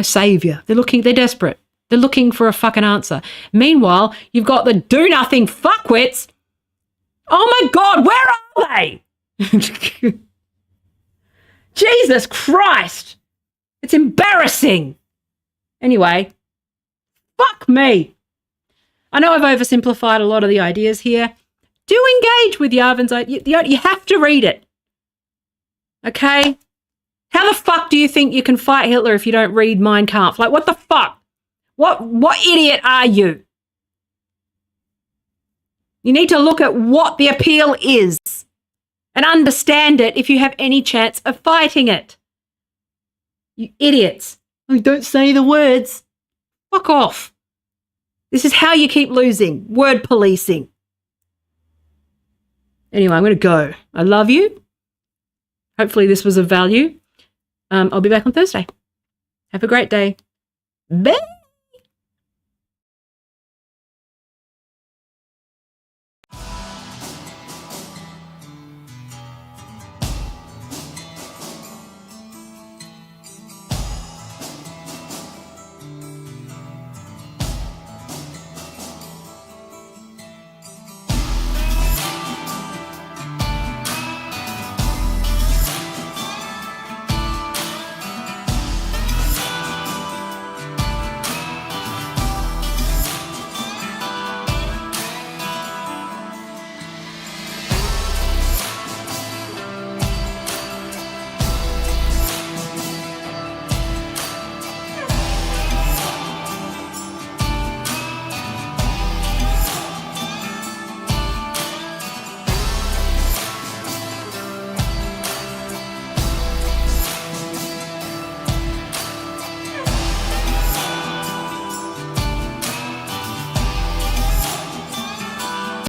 savior. They're desperate. They're looking for a fucking answer. Meanwhile, you've got the do nothing fuckwits. Oh my God, where are they? Jesus Christ. It's embarrassing. Anyway, fuck me. I know I've oversimplified a lot of the ideas here. Do engage with Yavin's idea. You have to read it. Okay? How the fuck do you think you can fight Hitler if you don't read Mein Kampf? Like, what the fuck? What idiot are you? You need to look at what the appeal is and understand it if you have any chance of fighting it. You idiots. Oh, don't say the words. Fuck off. This is how you keep losing. Word policing. Anyway, I'm going to go. I love you. Hopefully this was of value. I'll be back on Thursday. Have a great day. Bye.